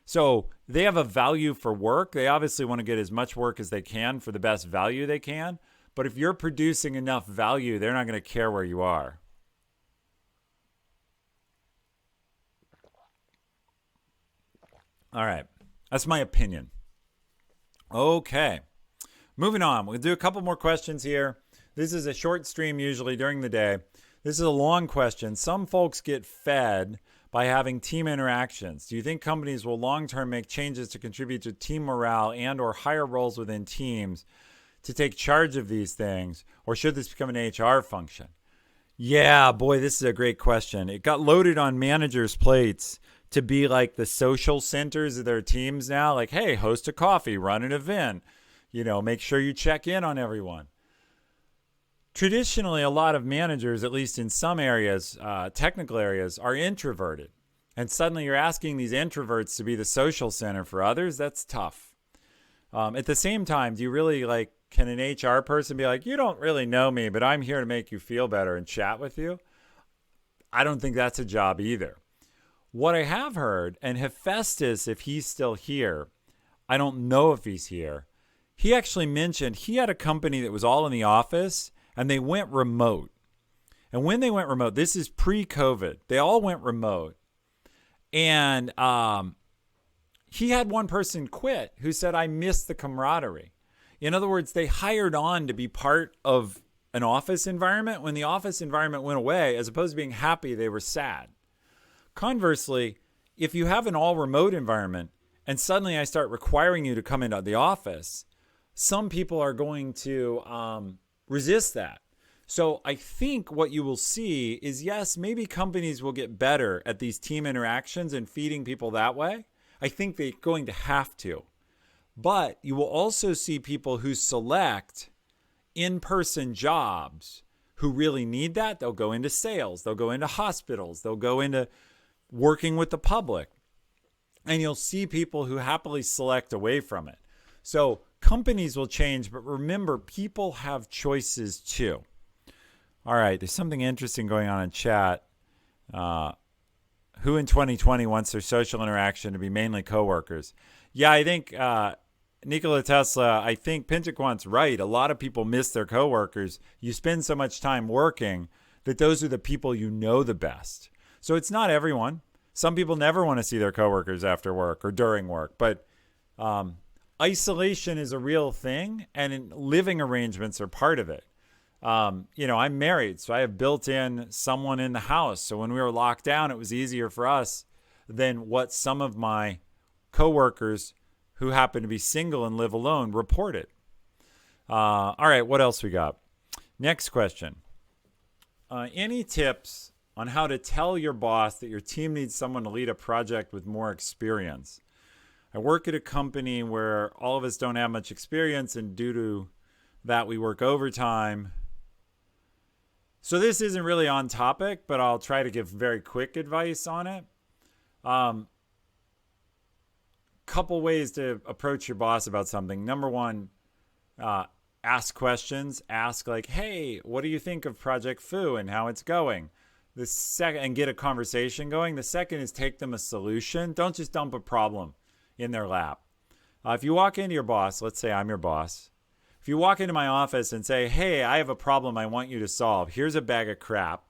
So they have a value for work. They obviously want to get as much work as they can for the best value they can. But if you're producing enough value, they're not going to care where you are. All right. That's my opinion. Okay. Moving on. We'll do a couple more questions here. This is a short stream usually during the day. This is a long question. Some folks get fed by having team interactions. Do you think companies will long-term make changes to contribute to team morale and or higher roles within teams to take charge of these things, or should this become an HR function? Yeah, boy, this is a great question. It got loaded on managers' plates to be like the social centers of their teams now. Like, hey, host a coffee, run an event, make sure you check in on everyone. Traditionally, a lot of managers, at least in some areas, technical areas, are introverted. And suddenly you're asking these introverts to be the social center for others. That's tough. At the same time, do you really can an HR person be like, you don't really know me, but I'm here to make you feel better and chat with you? I don't think that's a job either. What I have heard, and Hephaestus, if he's still here, I don't know if he's here. He actually mentioned he had a company that was all in the office and they went remote. And when they went remote, this is pre-COVID, they all went remote. And he had one person quit who said, I miss the camaraderie. In other words, they hired on to be part of an office environment. When the office environment went away, as opposed to being happy, they were sad. Conversely, if you have an all remote environment and suddenly I start requiring you to come into the office, some people are going to resist that. So I think what you will see is, yes, maybe companies will get better at these team interactions and feeding people that way. I think they're going to have to. But you will also see people who select in-person jobs who really need that. They'll go into sales. They'll go into hospitals. They'll go into working with the public. And you'll see people who happily select away from it. So companies will change, but remember, people have choices too. All right, there's something interesting going on in chat. Who in 2020 wants their social interaction to be mainly coworkers? Yeah, I think Nikola Tesla, I think Pintaquant's right. A lot of people miss their coworkers. You spend so much time working that those are the people you know the best. So it's not everyone. Some people never want to see their coworkers after work or during work. But isolation is a real thing, and living arrangements are part of it. I'm married, so I have built in someone in the house. So when we were locked down, it was easier for us than what some of my coworkers who happen to be single and live alone reported. All right, what else we got? Next question. Any tips on how to tell your boss that your team needs someone to lead a project with more experience? I work at a company where all of us don't have much experience, and due to that, we work overtime. So this isn't really on topic, but I'll try to give very quick advice on it. Couple ways to approach your boss about something. Number one, ask questions. Ask hey, what do you think of Project Foo and how it's going? The second, and get a conversation going. The second is take them a solution. Don't just dump a problem in their lap. If you walk into your boss, let's say I'm your boss. If you walk into my office and say, hey, I have a problem I want you to solve. Here's a bag of crap.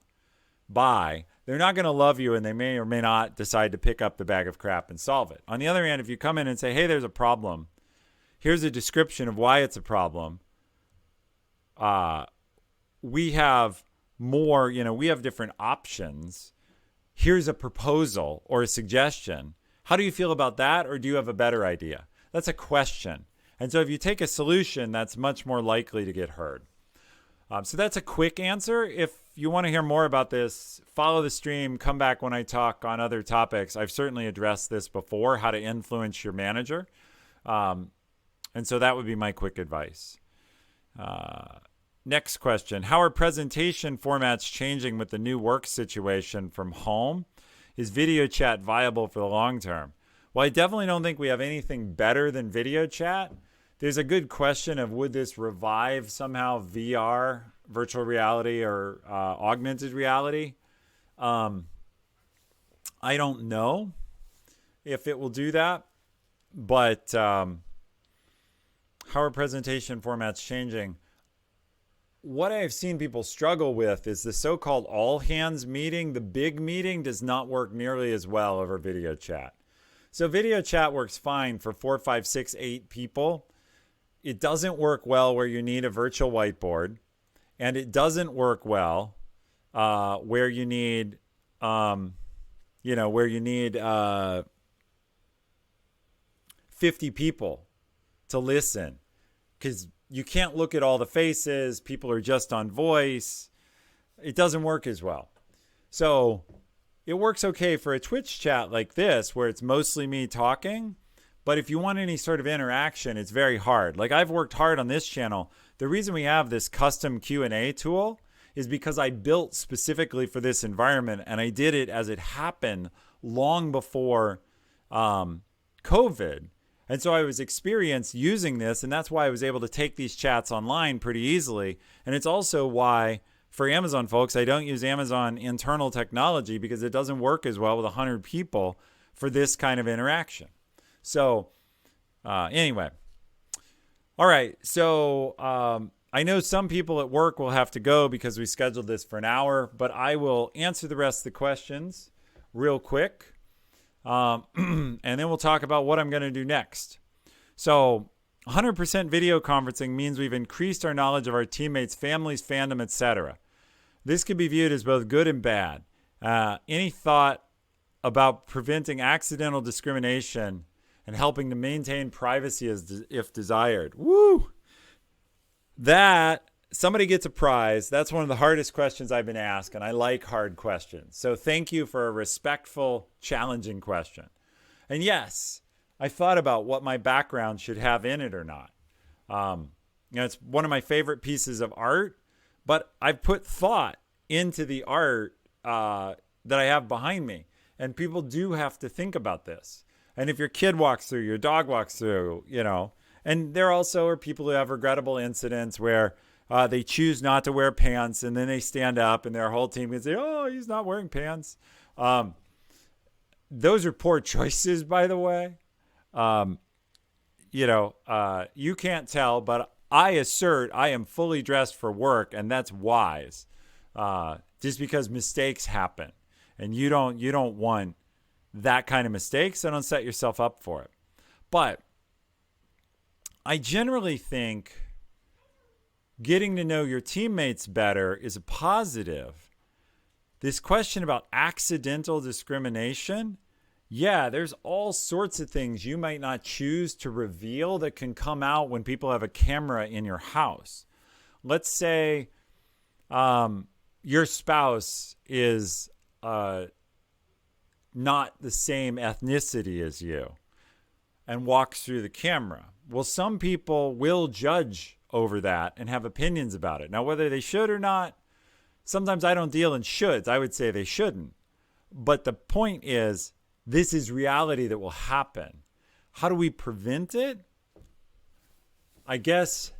Bye. They're not going to love you, and they may or may not decide to pick up the bag of crap and solve it. On the other hand, if you come in and say, hey, there's a problem. Here's a description of why it's a problem. We have more, we have different options. Here's a proposal or a suggestion. How do you feel about that? Or do you have a better idea? That's a question. And so if you take a solution, that's much more likely to get heard. So that's a quick answer. If you want to hear more about this, follow the stream, come back when I talk on other topics. I've certainly addressed this before, how to influence your manager. And so that would be my quick advice. Next question. How are presentation formats changing with the new work situation from home? Is video chat viable for the long term? Well, I definitely don't think we have anything better than video chat. There's a good question of would this revive somehow VR, virtual reality, or augmented reality? I don't know if it will do that, but how are presentation formats changing? What I've seen people struggle with is the so-called all-hands meeting. The big meeting does not work nearly as well over video chat. So video chat works fine for 4, 5, 6, 8 people. It doesn't work well where you need a virtual whiteboard, and it doesn't work well where you need, 50 people to listen, because you can't look at all the faces. People are just on voice. It doesn't work as well. So it works okay for a Twitch chat like this, where it's mostly me talking. But if you want any sort of interaction, it's very hard. Like, I've worked hard on this channel. The reason we have this custom Q&A tool is because I built specifically for this environment, and I did it as it happened long before COVID. And so I was experienced using this, and that's why I was able to take these chats online pretty easily. And it's also why, for Amazon folks, I don't use Amazon internal technology, because it doesn't work as well with 100 people for this kind of interaction. So anyway, all right. So I know some people at work will have to go because we scheduled this for an hour, but I will answer the rest of the questions real quick. And then we'll talk about what I'm going to do next. So 100% video conferencing means we've increased our knowledge of our teammates, families, fandom, etc. This can be viewed as both good and bad. Any thought about preventing accidental discrimination and helping to maintain privacy if desired? Woo! That, somebody gets a prize. That's one of the hardest questions I've been asked, and I like hard questions. So thank you for a respectful, challenging question. And yes, I thought about what my background should have in it or not. It's one of my favorite pieces of art, but I've put thought into the art that I have behind me. And people do have to think about this. And if your kid walks through, your dog walks through, and there also are people who have regrettable incidents where they choose not to wear pants, and then they stand up and their whole team can say, oh, he's not wearing pants. Those are poor choices, by the way. You can't tell, but I assert I am fully dressed for work, and that's wise. Just because mistakes happen, and you don't want that kind of mistakes, so don't set yourself up for it. But I generally think getting to know your teammates better is a positive. This question about accidental discrimination, yeah, there's all sorts of things you might not choose to reveal that can come out when people have a camera in your house. Let's say your spouse is not the same ethnicity as you and walks through the camera. Well, some people will judge over that and have opinions about it. Now, whether they should or not, sometimes I don't deal in shoulds. I would say they shouldn't. But the point is, this is reality that will happen. How do we prevent it? I guess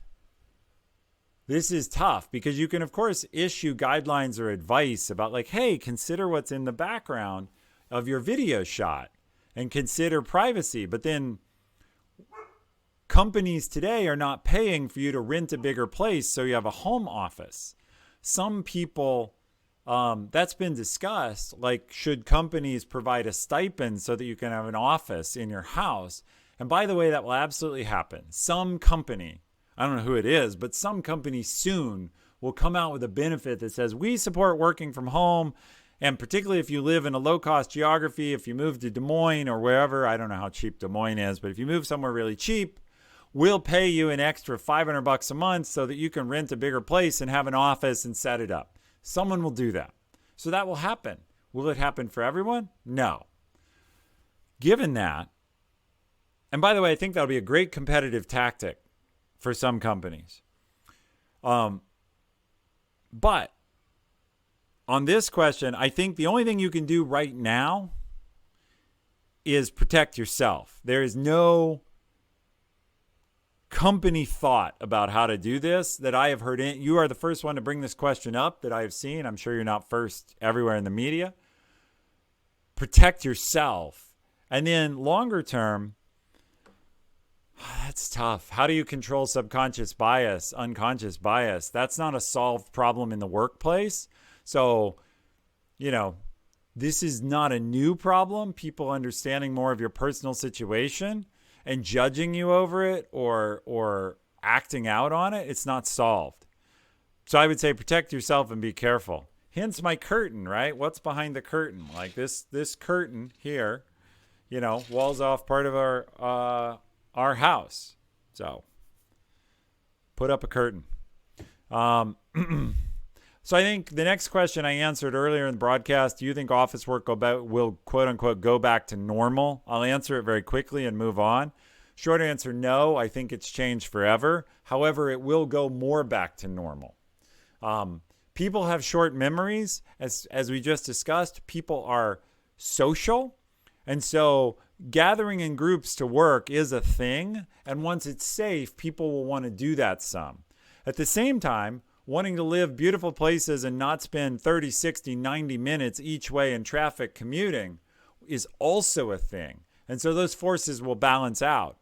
this is tough, because you can, of course, issue guidelines or advice about, like, hey, consider what's in the background of your video shot and consider privacy. But then companies today are not paying for you to rent a bigger place so you have a home office. Some people, that's been discussed, like, should companies provide a stipend so that you can have an office in your house? And by the way, that will absolutely happen. Some company, I don't know who it is, but some company soon will come out with a benefit that says, we support working from home. And particularly if you live in a low-cost geography, if you move to Des Moines or wherever, I don't know how cheap Des Moines is, but if you move somewhere really cheap, we'll pay you an extra $500 a month so that you can rent a bigger place and have an office and set it up. Someone will do that. So that will happen. Will it happen for everyone? No. Given that, and by the way, I think that'll be a great competitive tactic for some companies. But on this question, I think the only thing you can do right now is protect yourself. There is no company thought about how to do this that I have heard. You are the first one to bring this question up that I have seen. I'm sure you're not first everywhere in the media. Protect yourself. And then longer term, that's tough. How do you control subconscious bias, unconscious bias? That's not a solved problem in the workplace. So, this is not a new problem. People understanding more of your personal situation and judging you over it or acting out on it, it's not solved. So I would say protect yourself and be careful. Hence my curtain, right? What's behind the curtain? Like this curtain here, walls off part of our house. So Put up a curtain. So I think the next question I answered earlier in the broadcast, do you think office work will quote unquote go back to normal? I'll answer it very quickly and move on. Short answer, no. I think it's changed forever. However, it will go more back to normal. People have short memories. As we just discussed, people are social. And so gathering in groups to work is a thing. And once it's safe, people will want to do that some. At the same time, wanting to live beautiful places and not spend 30, 60, 90 minutes each way in traffic commuting is also a thing. And so those forces will balance out.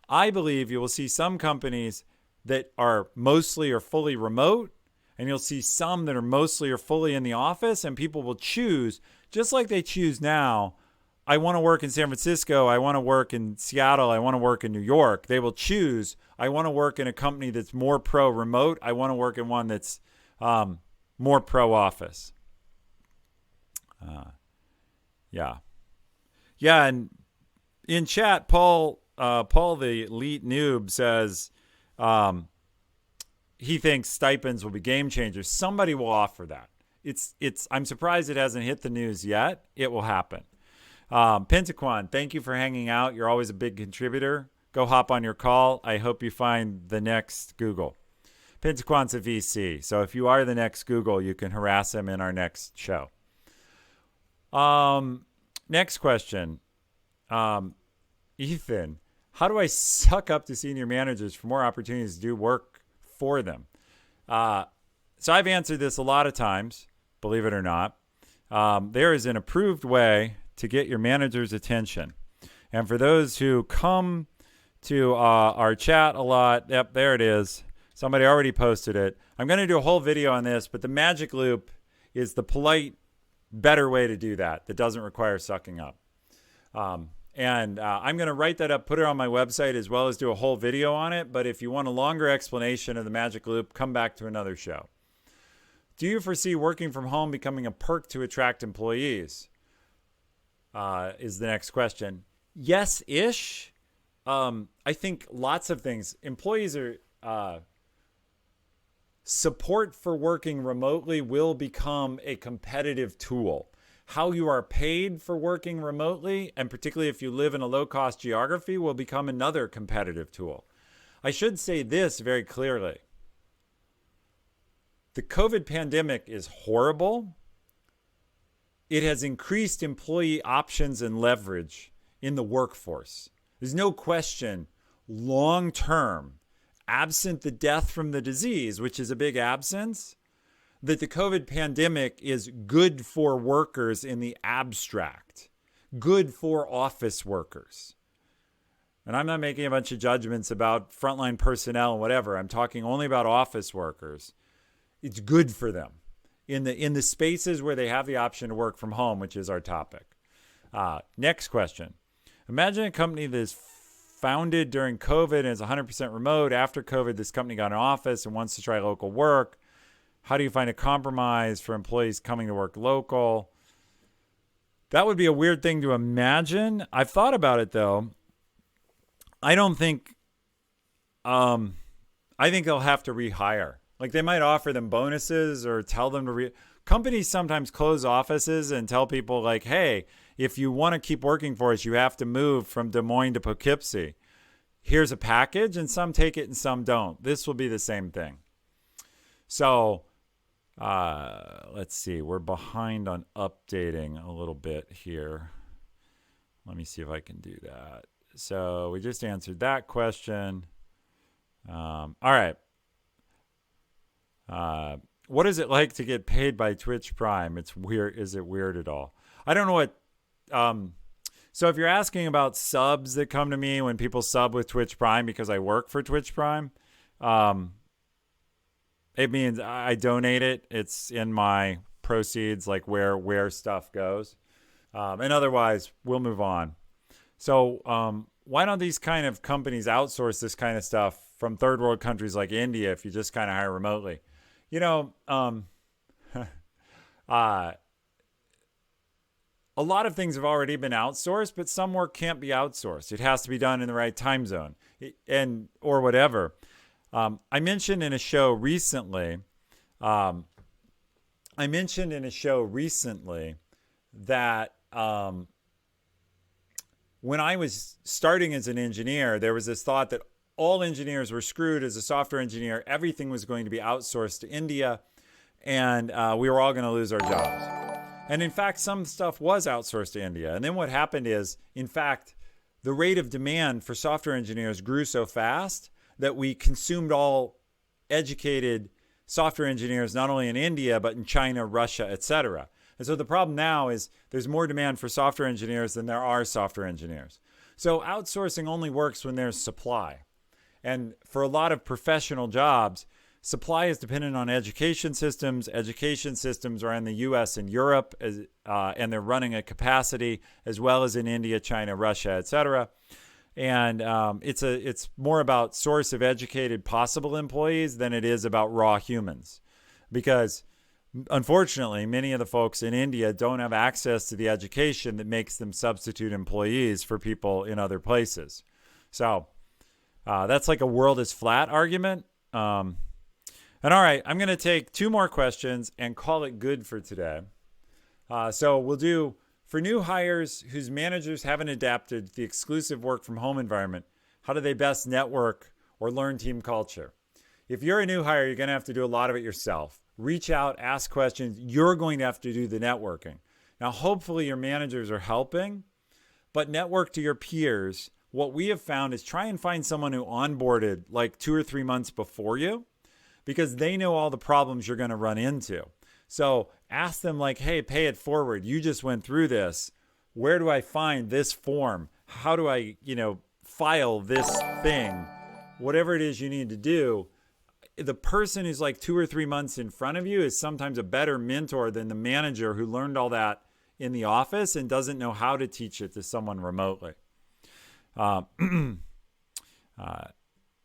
I believe you will see some companies that are mostly or fully remote, and you'll see some that are mostly or fully in the office, and people will choose, just like they choose now, I want to work in San Francisco, I want to work in Seattle, I want to work in New York. They will choose, I want to work in a company that's more pro-remote, I want to work in one that's more pro-office. Yeah, and in chat, Paul the elite noob says he thinks stipends will be game changers. Somebody will offer that. I'm surprised it hasn't hit the news yet. It will happen. Pentaquan, thank you for hanging out. You're always a big contributor. Go hop on your call. I hope you find the next Google. Pentaquan's a VC, so if you are the next Google, you can harass him in our next show. Next question. Ethan, how do I suck up to senior managers for more opportunities to do work for them? So I've answered this a lot of times, believe it or not. There is an approved way to get your manager's attention. And for those who come to our chat a lot, yep, there it is. Somebody already posted it. I'm going to do a whole video on this, but the magic loop is the polite, better way to do that doesn't require sucking up. And I'm going to write that up, put it on my website, as well as do a whole video on it. But if you want a longer explanation of the magic loop, come back to another show. Do you foresee working from home becoming a perk to attract employees? Is the next question. Yes-ish. I think lots of things. Employees are... support for working remotely will become a competitive tool. How you are paid for working remotely, and particularly if you live in a low-cost geography, will become another competitive tool. I should say this very clearly. The COVID pandemic is horrible. It has increased employee options and leverage in the workforce. There's no question, long-term, absent the death from the disease, which is a big absence, that the COVID pandemic is good for workers in the abstract, good for office workers. And I'm not making a bunch of judgments about frontline personnel and whatever. I'm talking only about office workers. It's good for them in the spaces where they have the option to work from home, which is our topic. Next question. Imagine a company that is founded during COVID and is 100% remote. After COVID, this company got an office and wants to try local work. How do you find a compromise for employees coming to work local? That would be a weird thing to imagine. I've thought about it, though. I don't think... I think they'll have to rehire. Like, they might offer them bonuses or tell them to... Companies sometimes close offices and tell people, like, hey, if you want to keep working for us, you have to move from Des Moines to Poughkeepsie. Here's a package, and some take it and some don't. This will be the same thing. So, let's see. We're behind on updating a little bit here. Let me see if I can do that. So, we just answered that question. All right. What is it like to get paid by Twitch Prime? It's weird. Is it weird at all? I don't know what... So if you're asking about subs that come to me when people sub with Twitch Prime because I work for Twitch Prime, it means I donate it. It's in my proceeds, like where stuff goes. And otherwise, we'll move on. So why don't these kind of companies outsource this kind of stuff from third world countries like India if you just kind of hire remotely? You know, a lot of things have already been outsourced, but some work can't be outsourced. It has to be done in the right time zone or whatever. I mentioned in a show recently. Um, that when I was starting as an engineer, there was this thought that all engineers were screwed as a software engineer. Everything was going to be outsourced to India, and we were all going to lose our jobs. And in fact, some stuff was outsourced to India. And then what happened is, in fact, the rate of demand for software engineers grew so fast that we consumed all educated software engineers, not only in India, but in China, Russia, etc. And so the problem now is there's more demand for software engineers than there are software engineers. So outsourcing only works when there's supply. And for a lot of professional jobs, supply is dependent on education systems. Education systems are in the US and Europe, and they're running at capacity, as well as in India, China, Russia, etc. And it's more about source of educated possible employees than it is about raw humans. Because unfortunately, many of the folks in India don't have access to the education that makes them substitute employees for people in other places. So that's like a world is flat argument. And all right, I'm going to take 2 more questions and call it good for today. So we'll do, for new hires whose managers haven't adapted to the exclusive work from home environment, how do they best network or learn team culture? If you're a new hire, you're going to have to do a lot of it yourself. Reach out, ask questions. You're going to have to do the networking. Now, hopefully your managers are helping, but network to your peers. What we have found is try and find someone who onboarded like 2 or 3 months before you, because they know all the problems you're going to run into. So ask them like, hey, pay it forward. You just went through this. Where do I find this form? How do I, file this thing? Whatever it is you need to do. The person who's like 2 or 3 months in front of you is sometimes a better mentor than the manager who learned all that in the office and doesn't know how to teach it to someone remotely. All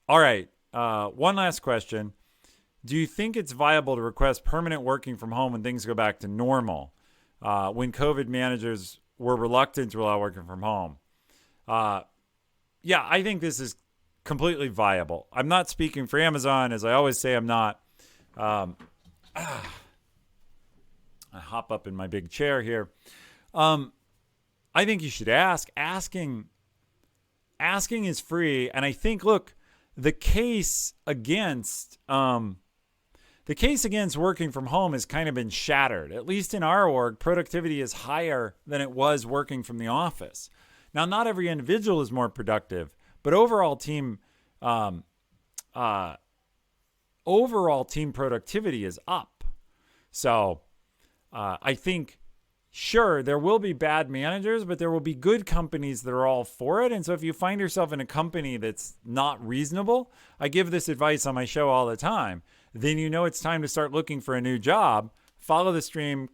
right. One last question. Do you think it's viable to request permanent working from home when things go back to normal? When COVID managers were reluctant to allow working from home? Yeah, I think this is completely viable. I'm not speaking for Amazon, as I always say I'm not. I hop up in my big chair here. I think you should ask. Asking is free, and I think, look, the case against working from home has kind of been shattered. At least in our org, productivity is higher than it was working from the office. Now, not every individual is more productive, but overall team productivity is up. So I think, sure, there will be bad managers, but there will be good companies that are all for it. And so if you find yourself in a company that's not reasonable, I give this advice on my show all the time, then you know it's time to start looking for a new job. Follow the stream,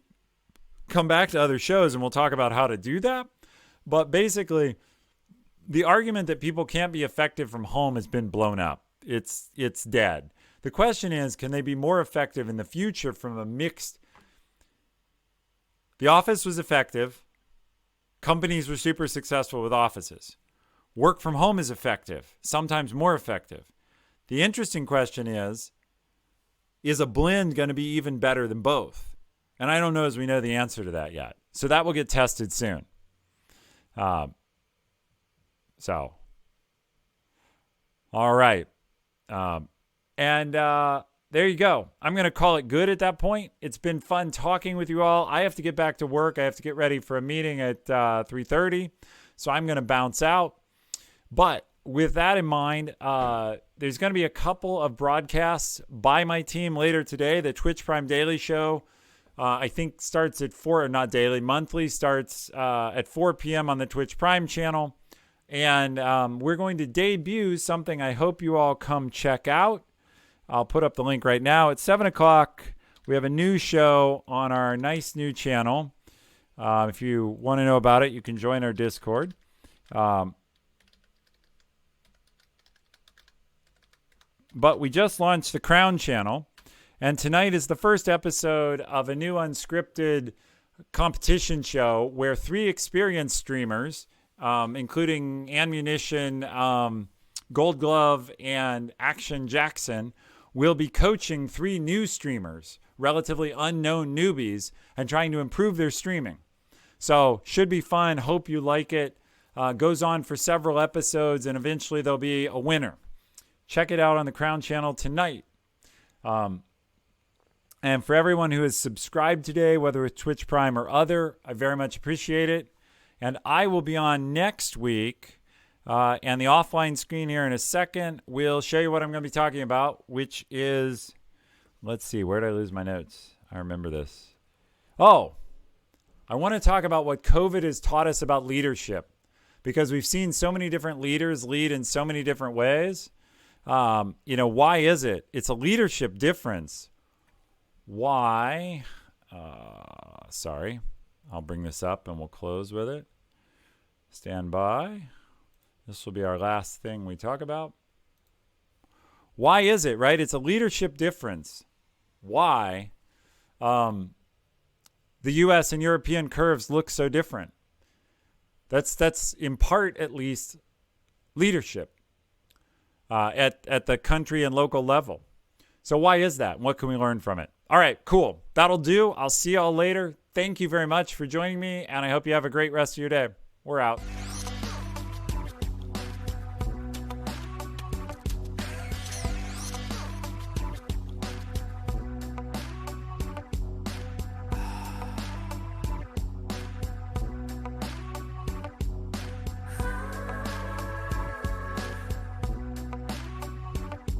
come back to other shows, and we'll talk about how to do that. But basically, the argument that people can't be effective from home has been blown up. It's dead. The question is, can they be more effective in the future from a mixed... The office was effective. Companies were super successful with offices. Work from home is effective, sometimes more effective. The interesting question is a blend going to be even better than both? And I don't know as we know the answer to that yet. So that will get tested soon. All right. There you go. I'm going to call it good at that point. It's been fun talking with you all. I have to get back to work. I have to get ready for a meeting at 3:30. So I'm going to bounce out. But with that in mind, there's going to be a couple of broadcasts by my team later today. The Twitch Prime Daily Show, I think, starts at 4, or not daily, monthly, starts at 4 p.m. on the Twitch Prime channel. And we're going to debut something I hope you all come check out. I'll put up the link right now. At 7 o'clock, we have a new show on our nice new channel. If you want to know about it, you can join our Discord. But we just launched the Crown channel, and tonight is the first episode of a new unscripted competition show where 3 experienced streamers, including Ammunition, Gold Glove and Action Jackson will be coaching 3 new streamers, relatively unknown newbies, and trying to improve their streaming. So should be fun. Hope you like it. Goes on for several episodes, and eventually there'll be a winner. Check it out on the Crown Channel tonight. And for everyone who has subscribed today, whether it's Twitch Prime or other, I very much appreciate it. And I will be on next week. And the offline screen here in a second will show you what I'm going to be talking about, which is, let's see, where did I lose my notes? I remember this. Oh, I want to talk about what COVID has taught us about leadership, because we've seen so many different leaders lead in so many different ways. Why is it? It's a leadership difference. Why? Sorry, I'll bring this up and we'll close with it. Stand by. This will be our last thing we talk about. Why is it, right? It's a leadership difference. Why the U.S. and European curves look so different. That's in part, at least, leadership at the country and local level. So why is that? What can we learn from it? All right, cool. That'll do. I'll see y'all later. Thank you very much for joining me, and I hope you have a great rest of your day. We're out.